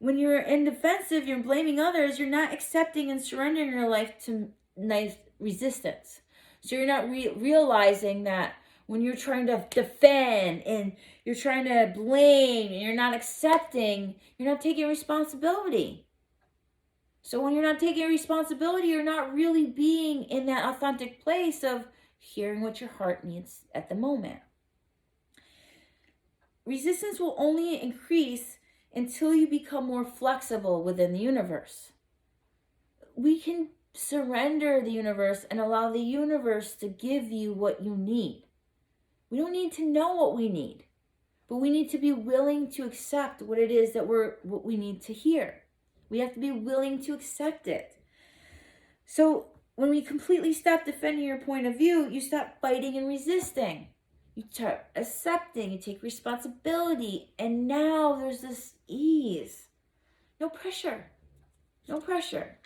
When you're in defensive, you're blaming others, you're not accepting and surrendering your life to nice resistance. So you're not realizing that when you're trying to defend and you're trying to blame and you're not accepting, you're not taking responsibility. So when you're not taking responsibility, you're not really being in that authentic place of hearing what your heart needs at the moment. Resistance will only increase until you become more flexible within the universe. We can surrender the universe and allow the universe to give you what you need. We don't need to know what we need, but we need to be willing to accept what it is what we need to hear. We have to be willing to accept it. So when we completely stop defending your point of view, you stop fighting and resisting. You start accepting, you take responsibility, and now there's this ease. No pressure. No pressure.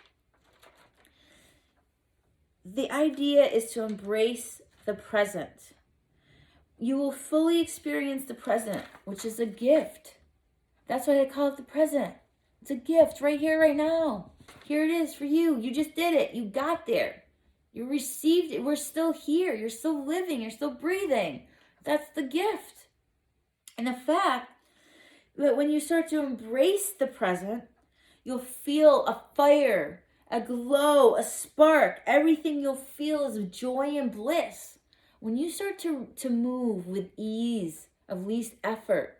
the idea is to embrace the present. You will fully experience the present, which is a gift. That's why they call it the present. It's a gift right here, right now. Here it is for you. You just did it. You got there. You received it. We're still here. You're still living. You're still breathing. That's the gift. And the fact that when you start to embrace the present, you'll feel a fire, a glow, a spark. Everything you'll feel is joy and bliss. When you start to move with ease, of least effort,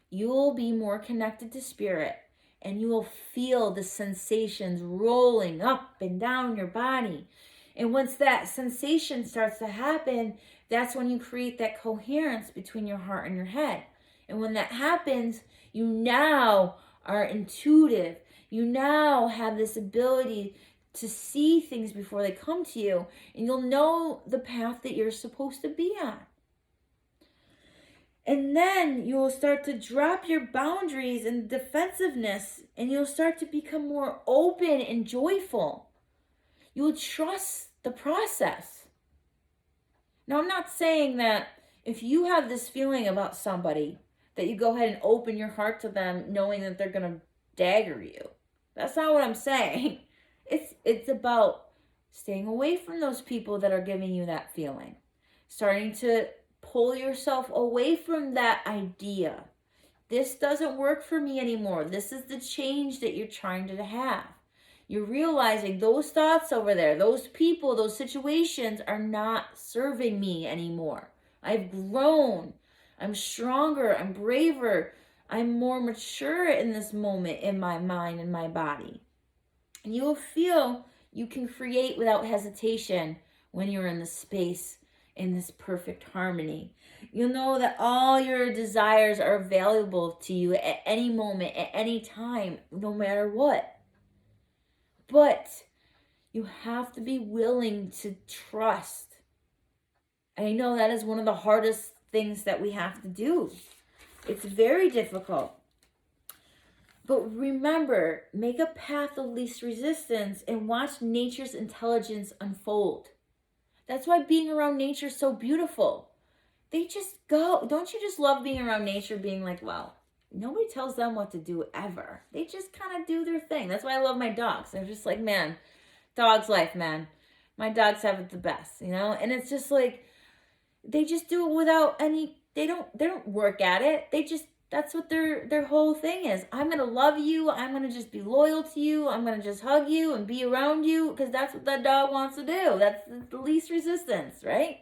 you'll be more connected to spirit, and you will feel the sensations rolling up and down your body. And once that sensation starts to happen, that's when you create that coherence between your heart and your head. And when that happens, you now are intuitive. You now have this ability to see things before they come to you, and you'll know the path that you're supposed to be on. And then you will start to drop your boundaries and defensiveness, and you'll start to become more open and joyful. You will trust the process. Now, I'm not saying that if you have this feeling about somebody, that you go ahead and open your heart to them knowing that they're going to dagger you. That's not what I'm saying. It's about staying away from those people that are giving you that feeling. Starting to pull yourself away from that idea. This doesn't work for me anymore. This is the change that you're trying to have. You're realizing those thoughts over there, those people, those situations are not serving me anymore. I've grown. I'm stronger. I'm braver. I'm more mature in this moment in my mind and my body. And you will feel you can create without hesitation when you're in this space, in this perfect harmony. You'll know that all your desires are available to you at any moment, at any time, no matter what. But you have to be willing to trust. And I know that is one of the hardest things that we have to do. It's very difficult. But remember, make a path of least resistance and watch nature's intelligence unfold. That's why being around nature is so beautiful. They just go. Don't you just love being around nature, being like, well, nobody tells them what to do ever. They just kind of do their thing. That's why I love my dogs. They're just like, man, dog's life, man. My dogs have it the best, you know? And it's just like, they just do it without any, they don't work at it. That's what their whole thing is. I'm going to love you. I'm going to just be loyal to you. I'm going to just hug you and be around you because that's what that dog wants to do. That's the least resistance, right?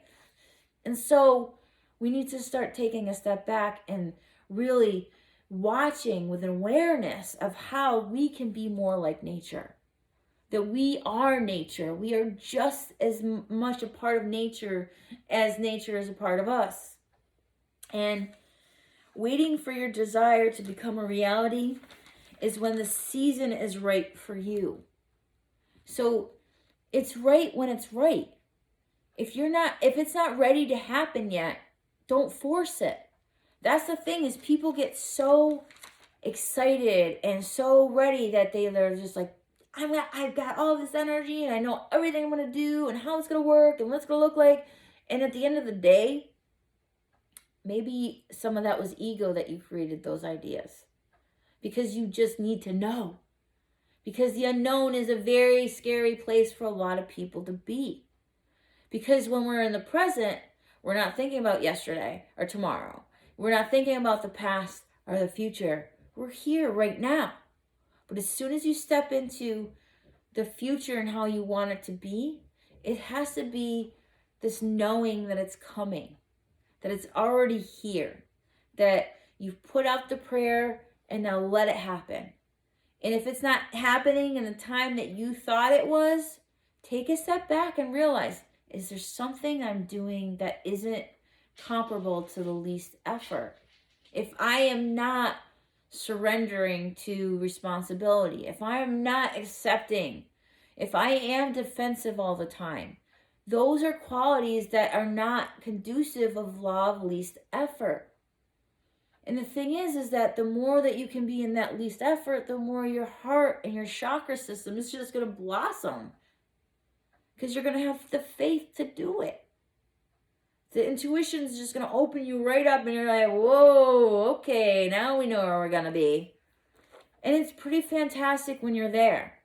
And so we need to start taking a step back and really watching with an awareness of how we can be more like nature. That we are nature. We are just as much a part of nature as nature is a part of us. And waiting for your desire to become a reality is when the season is right for you. So it's right when it's right. If it's not ready to happen yet, don't force it. That's the thing, is people get so excited and so ready that they're just like, I've got all this energy and I know everything I'm going to do and how it's going to work and what it's going to look like. And at the end of the day, maybe some of that was ego that you created those ideas. Because you just need to know. Because the unknown is a very scary place for a lot of people to be. Because when we're in the present, we're not thinking about yesterday or tomorrow. We're not thinking about the past or the future. We're here right now. But as soon as you step into the future and how you want it to be, it has to be this knowing that it's coming, that it's already here, that you've put out the prayer and now let it happen. And if it's not happening in the time that you thought it was, take a step back and realize, is there something I'm doing that isn't comparable to the least effort? If I am not surrendering to responsibility, if I am not accepting, if I am defensive all the time, those are qualities that are not conducive of law of least effort. And the thing is that the more that you can be in that least effort, the more your heart and your chakra system is just going to blossom. because you're going to have the faith to do it. The intuition is just going to open you right up and you're like, whoa, okay, now we know where we're going to be. And it's pretty fantastic when you're there.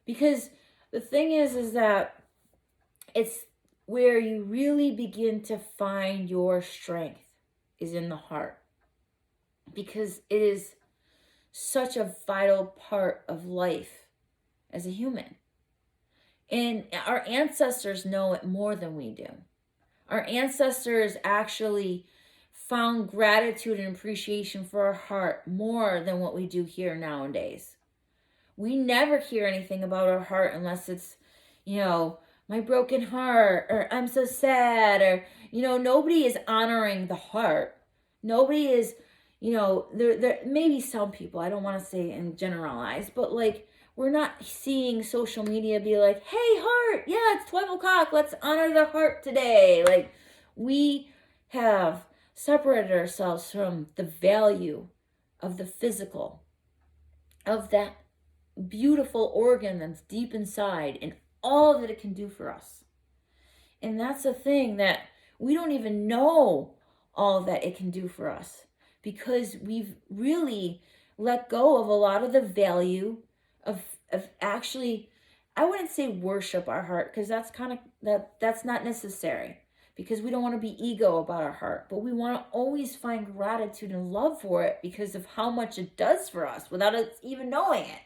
Because the thing is that it's where you really begin to find your strength is in the heart. Because it is such a vital part of life as a human. And our ancestors know it more than we do. Our ancestors actually found gratitude and appreciation for our heart more than what we do here nowadays. We never hear anything about our heart unless it's, my broken heart, or I'm so sad, or, nobody is honoring the heart. Nobody is, there maybe some people, I don't want to say and generalize, but we're not seeing social media be like, hey, heart, yeah, it's 12 o'clock. Let's honor the heart today. We have separated ourselves from the value of the physical, of that beautiful organ that's deep inside and all that it can do for us. And that's the thing, that we don't even know all that it can do for us because we've really let go of a lot of the value of actually, I wouldn't say worship our heart, because that's that's not necessary, because we don't want to be ego about our heart, but we want to always find gratitude and love for it because of how much it does for us without us even knowing it.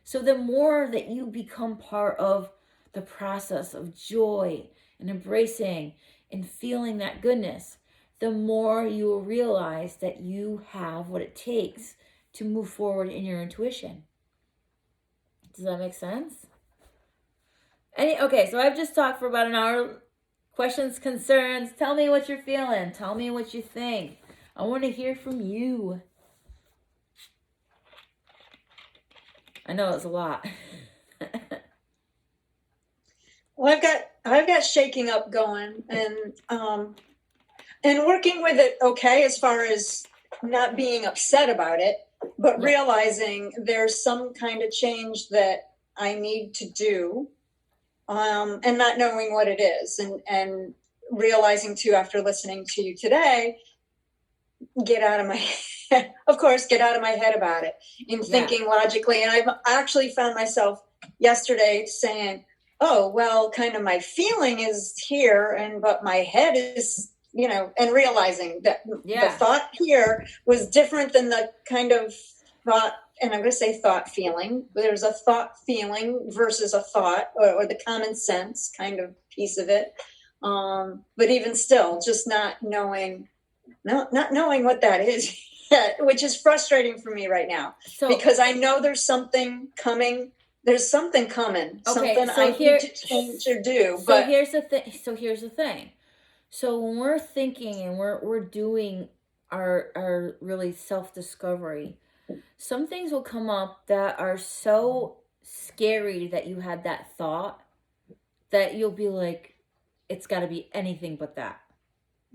So the more that you become part of the process of joy and embracing and feeling that goodness, the more you will realize that you have what it takes to move forward in your intuition. Does that make sense? Okay, so I've just talked for about an hour. Questions, concerns, tell me what you're feeling. Tell me what you think. I want to hear from you. I know it's a lot. Well, I've got shaking up going and working with it okay, as far as not being upset about it, but realizing there's some kind of change that I need to do, and not knowing what it is, and realizing too, after listening to you today, get out of my head, of course, get out of my head about it and thinking logically. And I've actually found myself yesterday saying, oh, well, kind of my feeling is here, but my head is, and realizing that the thought here was different than the kind of thought, and I'm going to say thought feeling. There's a thought feeling versus a thought, or the common sense kind of piece of it. But even still, just not knowing what that is yet, which is frustrating for me right now, because I know there's something coming. There's something coming. Okay, something I need to change or do. But here's the thing. So when we're thinking and we're doing our really self-discovery, some things will come up that are so scary that you had that thought that you'll be like, it's got to be anything but that.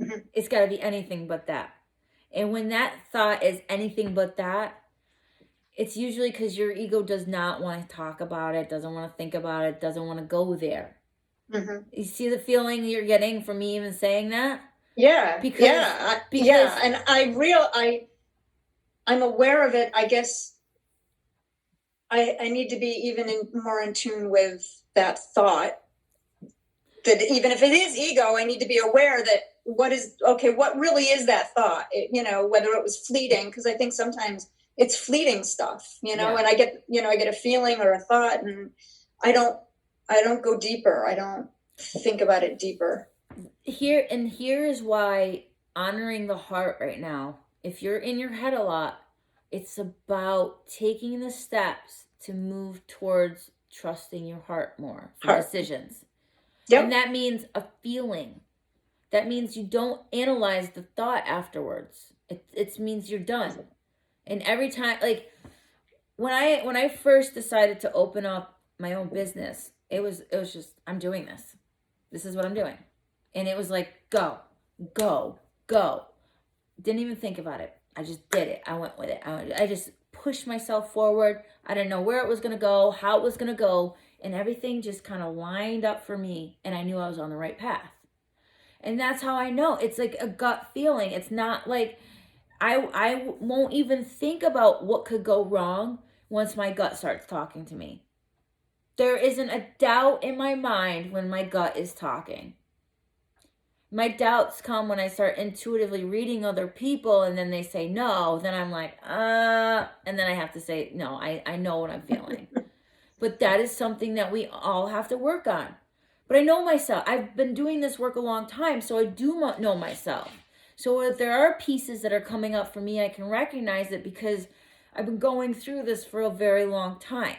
Mm-hmm. It's got to be anything but that. And when that thought is anything but that, it's usually because your ego does not want to talk about it, doesn't want to think about it, doesn't want to go there. Mm-hmm. You see the feeling you're getting from me even saying that? Yeah. And I'm aware of it. I guess I need to be even more in tune with that thought. That even if it is ego, I need to be aware that what really is that thought? Whether it was fleeting, because I think sometimes it's fleeting stuff, and I get a feeling or a thought, and I don't go deeper. I don't think about it deeper. Here is why honoring the heart right now, if you're in your head a lot, it's about taking the steps to move towards trusting your heart more for decisions. Yep. And that means a feeling. That means you don't analyze the thought afterwards. It means you're done. And every time, when I first decided to open up my own business, it was just, I'm doing this. This is what I'm doing. And it was like, go. Didn't even think about it. I just did it. I went with it. I just pushed myself forward. I didn't know where it was going to go, how it was going to go. and everything just kind of lined up for me, and I knew I was on the right path. And that's how I know. It's like a gut feeling. It's not like I won't even think about what could go wrong once my gut starts talking to me. There isn't a doubt in my mind when my gut is talking. My doubts come when I start intuitively reading other people and then they say no, then I'm like, and then I have to say, no, I know what I'm feeling. But that is something that we all have to work on. But I know myself. I've been doing this work a long time, so I do know myself. So if there are pieces that are coming up for me, I can recognize it because I've been going through this for a very long time.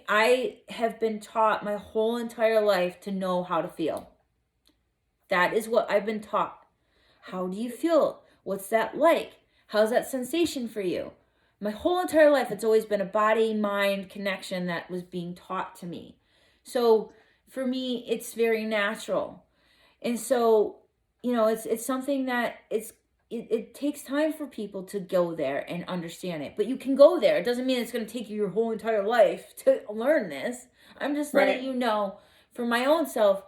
I have been taught my whole entire life to know how to feel. That is what I've been taught. How do you feel? What's that like? How's that sensation for you? My whole entire life, it's always been a body-mind connection that was being taught to me. So for me, it's very natural. And so, it's something that it takes time for people to go there and understand it. But you can go there. It doesn't mean it's going to take you your whole entire life to learn this. I'm just letting you know, for my own self,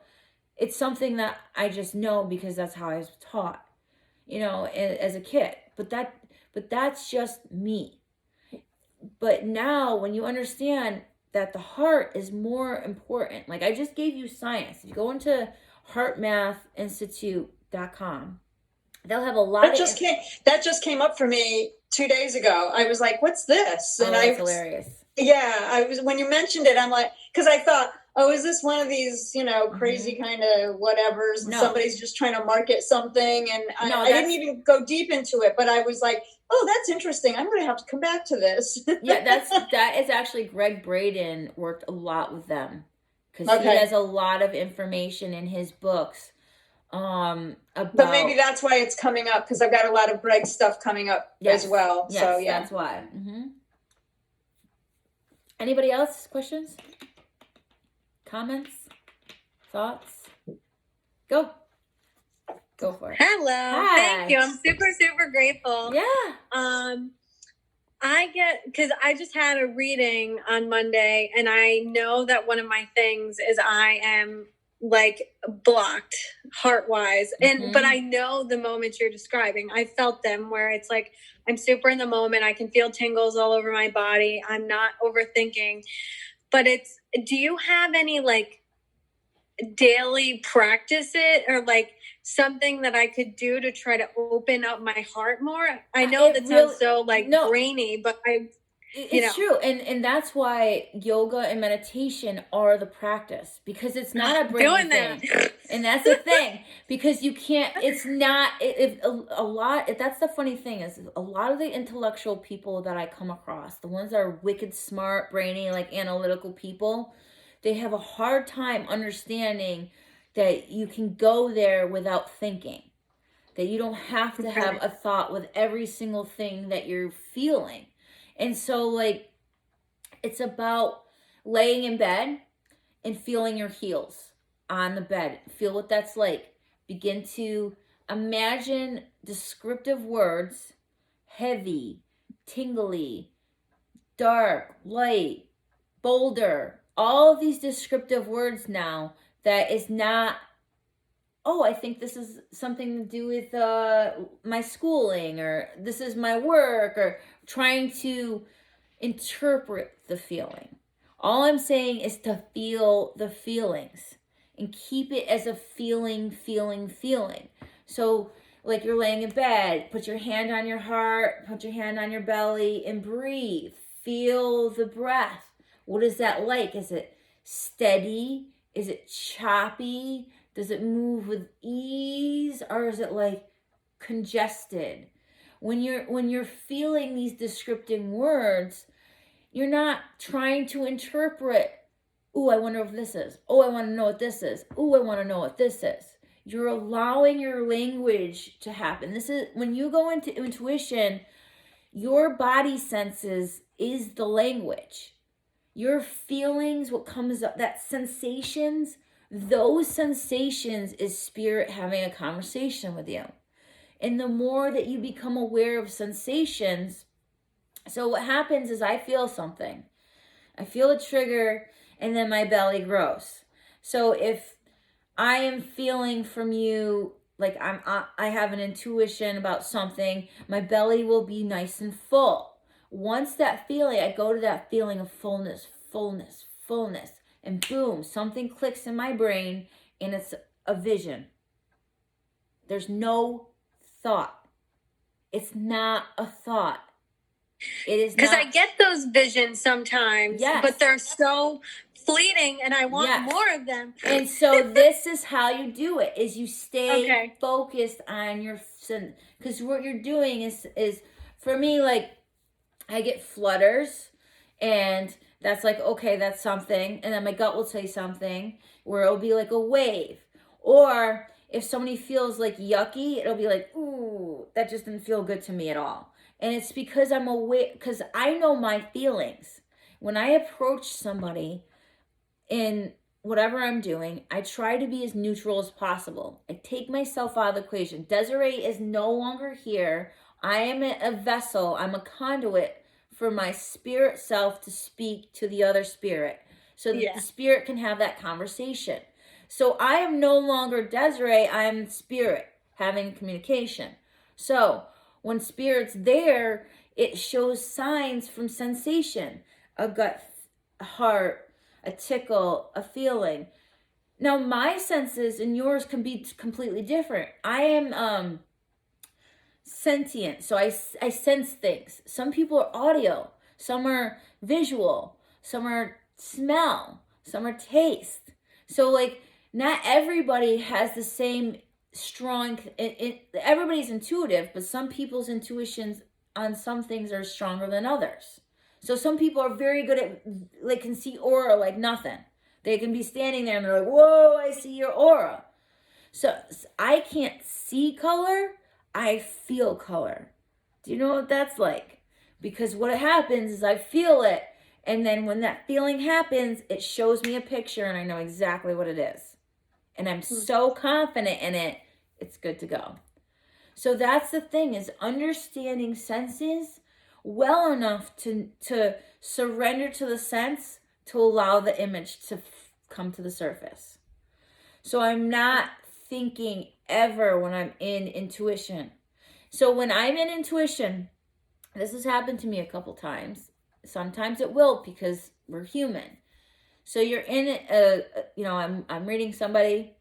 it's something that I just know because that's how I was taught, as a kid. But that's just me. But now when you understand that the heart is more important, like I just gave you science. If you go into heartmathinstitute.com, they'll have a lot that just came up for me 2 days ago. I was like, what's this? And that's hilarious. Yeah, when you mentioned it, I'm like, because I thought, oh, is this one of these, crazy kind of whatevers, and somebody's just trying to market something, and I didn't even go deep into it, but I was like, oh, that's interesting. I'm going to have to come back to this. Yeah, that is actually Greg Braden worked a lot with them because he has a lot of information in his books. But maybe that's why it's coming up, because I've got a lot of Greg's stuff coming up as well. Yes, so yeah, that's why. Anybody else? Questions? Comments? Thoughts? Go for it. Hello. Hi. Thank you. I'm super, super grateful. Yeah. Because I just had a reading on Monday, and I know that one of my things is I am like blocked heart-wise, but I know the moments you're describing. I felt them where it's like I'm super in the moment. I can feel tingles all over my body. I'm not overthinking. But do you have any like daily practice it or like something that I could do to try to open up my heart more? I know that sounds so brainy, but it's true. And that's why yoga and meditation are the practice, because it's not a brainy thing. And that's the thing, because you can't, it's not, that's the funny thing is a lot of the intellectual people that I come across, the ones that are wicked smart, brainy, like analytical people, they have a hard time understanding that you can go there without thinking, that you don't have to have a thought with every single thing that you're feeling. And so, like, it's about laying in bed and feeling your heels on the bed. Feel what that's like. Begin to imagine descriptive words, heavy, tingly, dark, light, bolder, all of these descriptive words now that is not, oh, I think this is something to do with my schooling, or this is my work, or trying to interpret the feeling. All I'm saying is to feel the feelings and keep it as a feeling. So like you're laying in bed, put your hand on your heart, put your hand on your belly and breathe. Feel the breath. What is that like? Is it steady? Is it choppy? Does it move with ease, or is it like congested? When you're feeling these descriptive words, you're not trying to interpret, oh, I wonder if this is. Oh, I want to know what this is. Oh, I want to know what this is. You're allowing your language to happen. This is when you go into intuition, your body senses is the language. Your feelings, what comes up, that sensations, those sensations is spirit having a conversation with you. And the more that you become aware of sensations, so what happens is I feel something. I feel a trigger, and then my belly grows. So if I am feeling from you, like I have an intuition about something, my belly will be nice and full. Once that feeling, I go to that feeling of fullness, fullness, fullness, and boom, something clicks in my brain, and it's a vision. There's no thought. It's not a thought. It is Because not. I get those visions sometimes, Yes. but they're so fleeting and I want Yes. more of them. And so this is how you do it, is you stay Okay. focused on your, because what you're doing is for me, like, I get flutters, and that's like, okay, that's something, and then my gut will say something where it'll be like a wave. Or if somebody feels like yucky, it'll be like, ooh, that just didn't feel good to me at all. And it's because I'm aware, because I know my feelings. When I approach somebody in whatever I'm doing, I try to be as neutral as possible. I take myself out of the equation. Desiree is no longer here. I am a vessel. I'm a conduit for my spirit self to speak to the other spirit so that the spirit can have that conversation. So I am no longer Desiree. I am spirit having communication. So when spirit's there, it shows signs from sensation, a gut, a heart, a tickle, a feeling. Now my senses and yours can be completely different. I am sentient, so I sense things. Some people are audio, some are visual, some are smell, some are taste. So like not everybody has the same strong, everybody's intuitive, but some people's intuitions on some things are stronger than others. So some people are very good at, like, can see aura like nothing. They can be standing there and they're like, whoa, I see your aura. So I can't see color, I feel color. Do you know what that's like? Because what happens is I feel it, and then when that feeling happens, it shows me a picture and I know exactly what it is. And I'm so confident in it, it's good to go. So that's the thing, is understanding senses well enough to surrender to the sense to allow the image to come to the surface. So I'm not thinking ever when I'm in intuition. So when I'm in intuition, this has happened to me a couple times. Sometimes it will, because we're human. So you're in it, I'm reading somebody,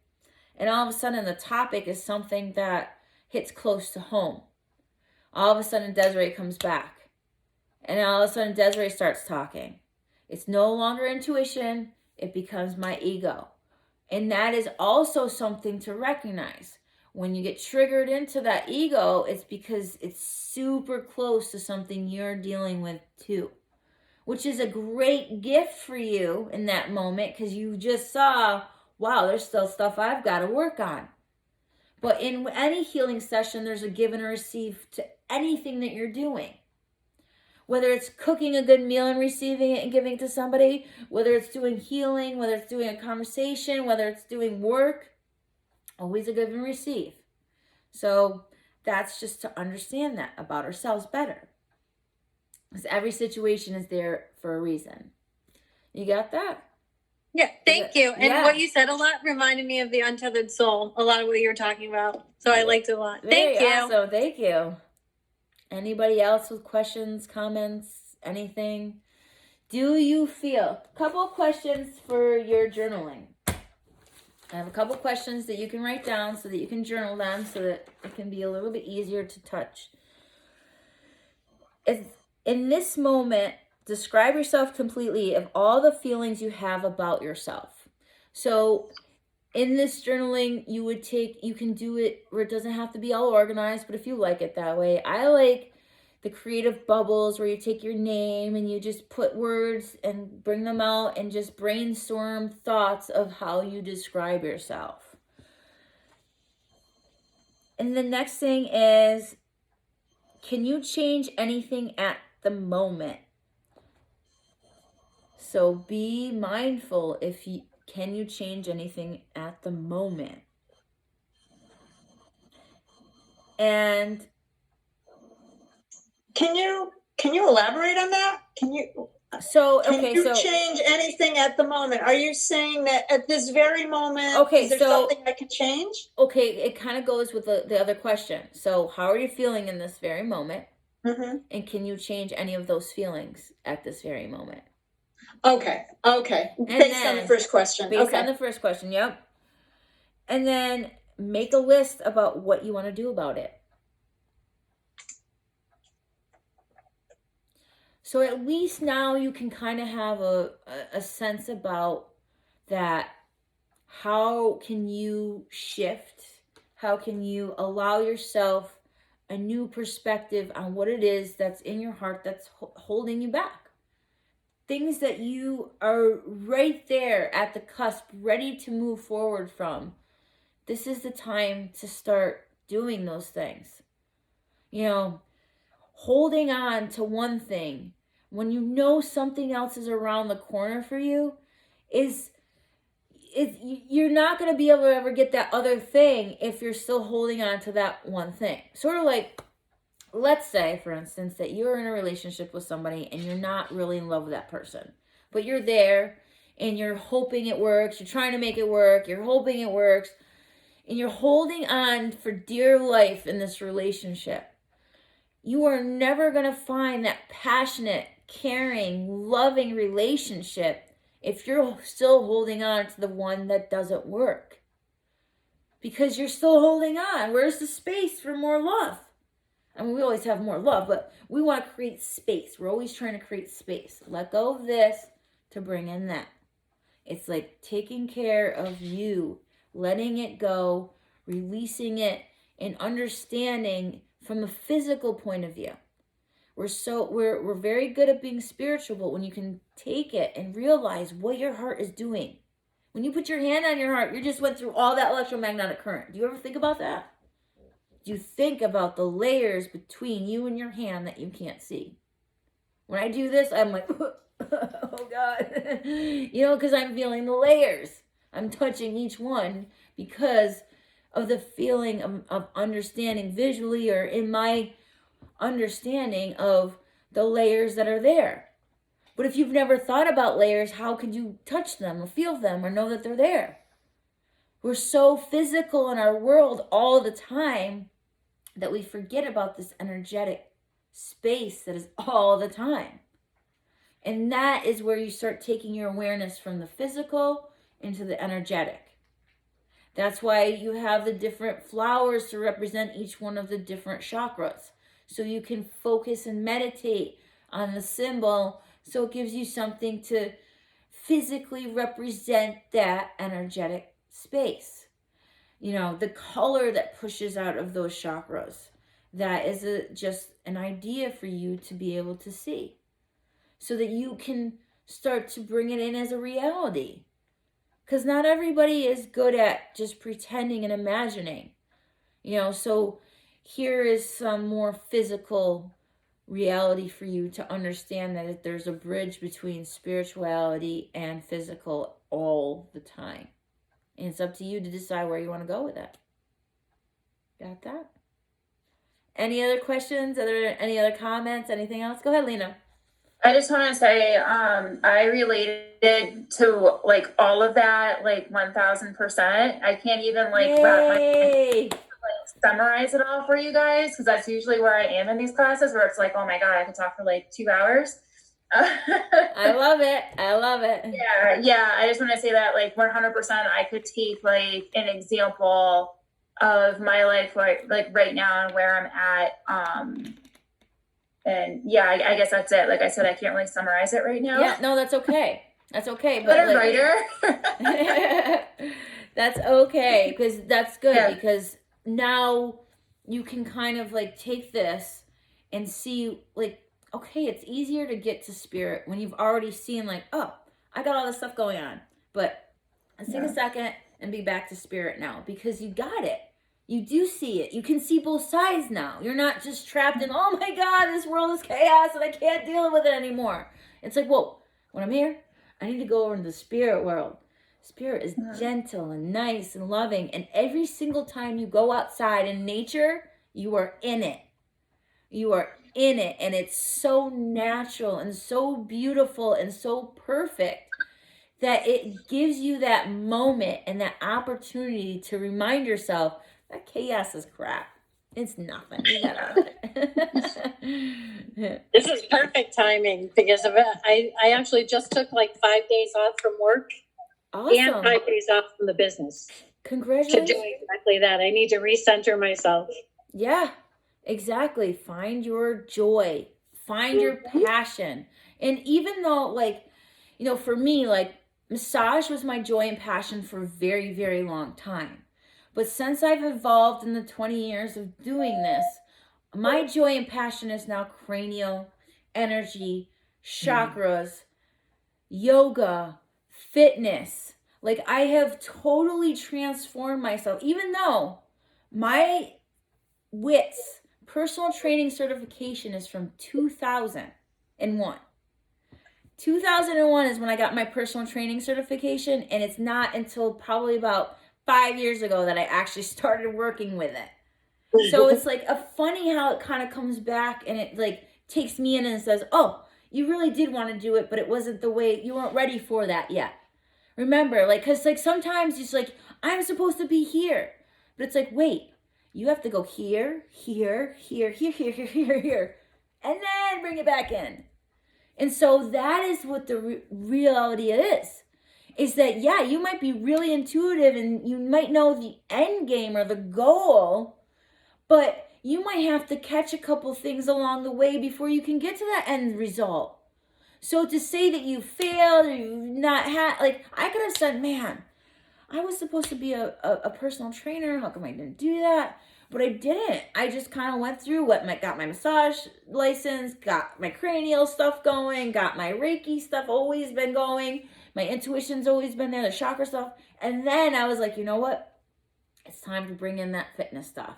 and all of a sudden the topic is something that hits close to home. All of a sudden Desiree comes back, and all of a sudden Desiree starts talking. It's no longer intuition, it becomes my ego. And that is also something to recognize. When you get triggered into that ego, it's because it's super close to something you're dealing with too, which is a great gift for you in that moment, because you just saw, wow, there's still stuff I've got to work on. But in any healing session, there's a give and a receive to anything that you're doing. Whether it's cooking a good meal and receiving it and giving it to somebody, whether it's doing healing, whether it's doing a conversation, whether it's doing work, always a give and receive. So that's just to understand that about ourselves better. Because every situation is there for a reason. You got that? Yeah, thank you. And what you said a lot reminded me of the untethered soul, a lot of what you were talking about. So I liked it a lot. Thank you. Awesome. Thank you. Anybody else with questions, comments, anything? Do you feel? A couple of questions for your journaling. I have a couple questions that you can write down so that you can journal them, so that it can be a little bit easier to touch. In this moment, describe yourself completely of all the feelings you have about yourself. So in this journaling, you can do it where it doesn't have to be all organized, but if you like it that way. I like the creative bubbles where you take your name and you just put words and bring them out and just brainstorm thoughts of how you describe yourself. And the next thing is, can you change anything at the moment? So be mindful can you change anything at the moment? And can you elaborate on that? So, Can okay, you so change anything at the moment? Are you saying that at this very moment, Okay, is there so- something I can change? okay, it kind of goes with the other question. So, how are you feeling in this very moment? Mm-hmm. And can you change any of those feelings at this very moment? Okay. Based on the then- first question. Based Okay. on the first question, yep. And then make a list about what you want to do about it. So at least now you can kind of have a sense about that. How can you shift? How can you allow yourself a new perspective on what it is that's in your heart that's holding you back? Things that you are right there at the cusp, ready to move forward from. This is the time to start doing those things. You know, holding on to one thing when you know something else is around the corner for you is you're not going to be able to ever get that other thing if you're still holding on to that one thing. Sort of like, let's say, for instance, that you're in a relationship with somebody and you're not really in love with that person, but you're there and you're hoping it works. You're trying to make it work. You're hoping it works. And you're holding on for dear life in this relationship. You are never going to find that passionate, caring, loving relationship if you're still holding on to the one that doesn't work. Because you're still holding on. Where's the space for more love? I mean, we always have more love, but we want to create space. We're always trying to create space. Let go of this to bring in that. It's like taking care of you, letting it go, releasing it, and understanding from a physical point of view. We're very good at being spiritual, but when you can take it and realize what your heart is doing. When you put your hand on your heart, you just went through all that electromagnetic current. Do you ever think about that? Do you think about the layers between you and your hand that you can't see? When I do this, I'm like, oh God. Because I'm feeling the layers. I'm touching each one because of the feeling of understanding visually, or in my understanding of the layers that are there. But if you've never thought about layers, how could you touch them or feel them or know that they're there? We're so physical in our world all the time that we forget about this energetic space that is all the time. And that is where you start taking your awareness from the physical into the energetic. That's why you have the different flowers to represent each one of the different chakras. So you can focus and meditate on the symbol, so it gives you something to physically represent that energetic space. The color that pushes out of those chakras, that is just an idea for you to be able to see, so that you can start to bring it in as a reality. Because not everybody is good at just pretending and imagining. So here is some more physical reality for you to understand that there's a bridge between spirituality and physical all the time. And it's up to you to decide where you want to go with it. Got that? Any other questions? Any other comments? Anything else? Go ahead, Lena. I just want to say, I related to like all of that, like 1000%. I can't even summarize it all for you guys, because that's usually where I am in these classes, where it's like, oh my God, I could talk for like 2 hours. I love it. Yeah. I just want to say that like 100%, I could take like an example of my life, like right now and where I'm at. And yeah, I guess that's it. Like I said, I can't really summarize it right now. Yeah, no, that's okay. That's okay. But a writer. That's okay, because that's good. Yeah. Because now you can kind of like take this and see like, okay, it's easier to get to spirit when you've already seen like, oh, I got all this stuff going on. But let's take a second and be back to spirit now, because you got it. You do see it. You can see both sides now. You're not just trapped in, oh my God, this world is chaos and I can't deal with it anymore. It's like, whoa, when I'm here, I need to go over into the spirit world. Spirit is gentle and nice and loving. And every single time you go outside in nature, you are in it. You are in it, and it's so natural and so beautiful and so perfect that it gives you that moment and that opportunity to remind yourself that chaos is crap. It's nothing. You got out of it. This is perfect timing because of it. I actually just took like 5 days off from work and Awesome. 5 days off from the business to Congratulations. do exactly that. I need to recenter myself. Yeah, exactly. Find your joy, find your passion. And even though, like, you know, for me, like, massage was my joy and passion for a very, very long time. But since I've evolved in the 20 years of doing this, my joy and passion is now cranial, energy, chakras, yoga, fitness. Like, I have totally transformed myself, even though my WITS personal training certification is from 2001. 2001 is when I got my personal training certification, and it's not until probably about 5 years ago that I actually started working with it. So it's like a funny how it kind of comes back and it like takes me in and says, oh, you really did want to do it, but it wasn't the way, you weren't ready for that yet. Remember, like, because like sometimes it's like, I'm supposed to be here, but it's like, wait, you have to go here, here, here, here, here, here, here, here, and then bring it back in. And so that is what the reality is that, yeah, you might be really intuitive and you might know the end game or the goal, but you might have to catch a couple things along the way before you can get to that end result. So to say that you failed or you've not had, like, I could have said, man, I was supposed to be a personal trainer. How come I didn't do that? But I didn't. I just kind of went through got my massage license, got my cranial stuff going, got my Reiki stuff always been going. My intuition's always been there, the chakra stuff. And then I was like, you know what? It's time to bring in that fitness stuff.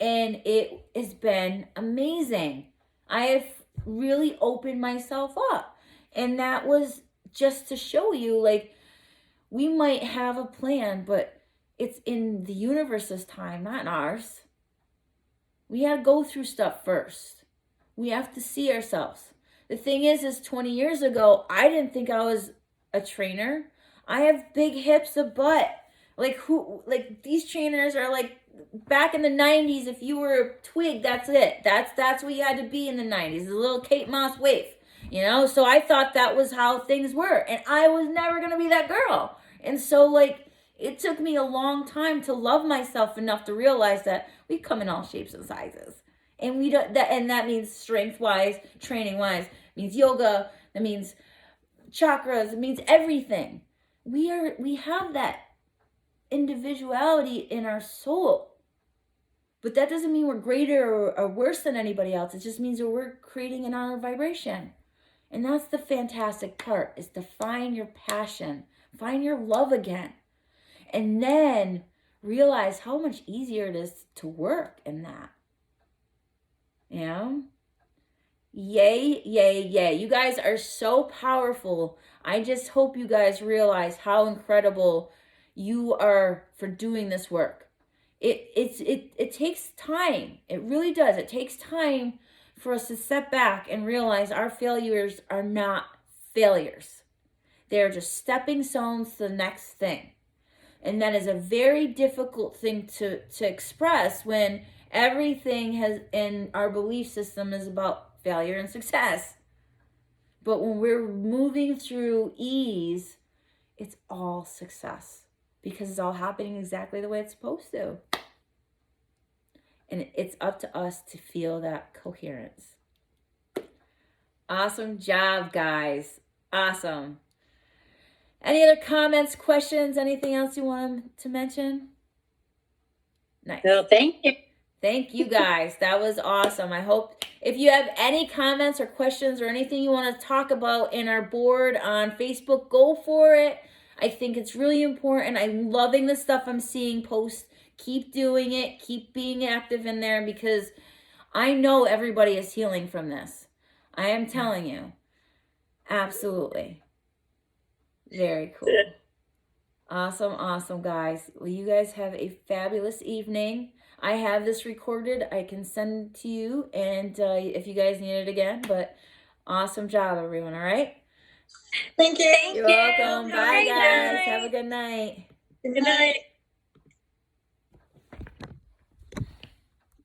And it has been amazing. I have really opened myself up. And that was just to show you, like, we might have a plan, but it's in the universe's time, not in ours. We had to go through stuff first. We have to see ourselves. The thing is 20 years ago, I didn't think I was a trainer. I have big hips, a butt. Like these trainers are like back in the 90s. If you were a twig, that's it. That's what you had to be in the 90s. The little Kate Moss waif, you know? So I thought that was how things were. And I was never going to be that girl. And so, like, it took me a long time to love myself enough to realize that we come in all shapes and sizes. And we don't that means strength-wise, training-wise, means yoga, that means chakras, it means everything. We have that individuality in our soul. But that doesn't mean we're greater or worse than anybody else. It just means that we're creating an honor vibration. And that's the fantastic part, is to find your passion, find your love again. And then realize how much easier it is to work in that. You know? Yay, yay, yay. You guys are so powerful. I just hope you guys realize how incredible you are for doing this work. It takes time. It really does. It takes time for us to step back and realize our failures are not failures. They're just stepping stones to the next thing. And that is a very difficult thing to express when everything has in our belief system is about failure and success. But when we're moving through ease, it's all success because it's all happening exactly the way it's supposed to. And it's up to us to feel that coherence. Awesome job, guys. Awesome. Any other comments, questions, anything else you want to mention? Nice. No, thank you. Thank you, guys. That was awesome. I hope if you have any comments or questions or anything you want to talk about in our board on Facebook, go for it. I think it's really important. I'm loving the stuff I'm seeing post. Keep doing it. Keep being active in there because I know everybody is healing from this. I am telling you. Absolutely. Very cool. Awesome, awesome, guys. Well, you guys have a fabulous evening. I have this recorded. I can send it to you, and if you guys need it again. But awesome job, everyone. All right. Thank you. You're welcome. Have a Bye, great guys. night. Have a good night. Good night.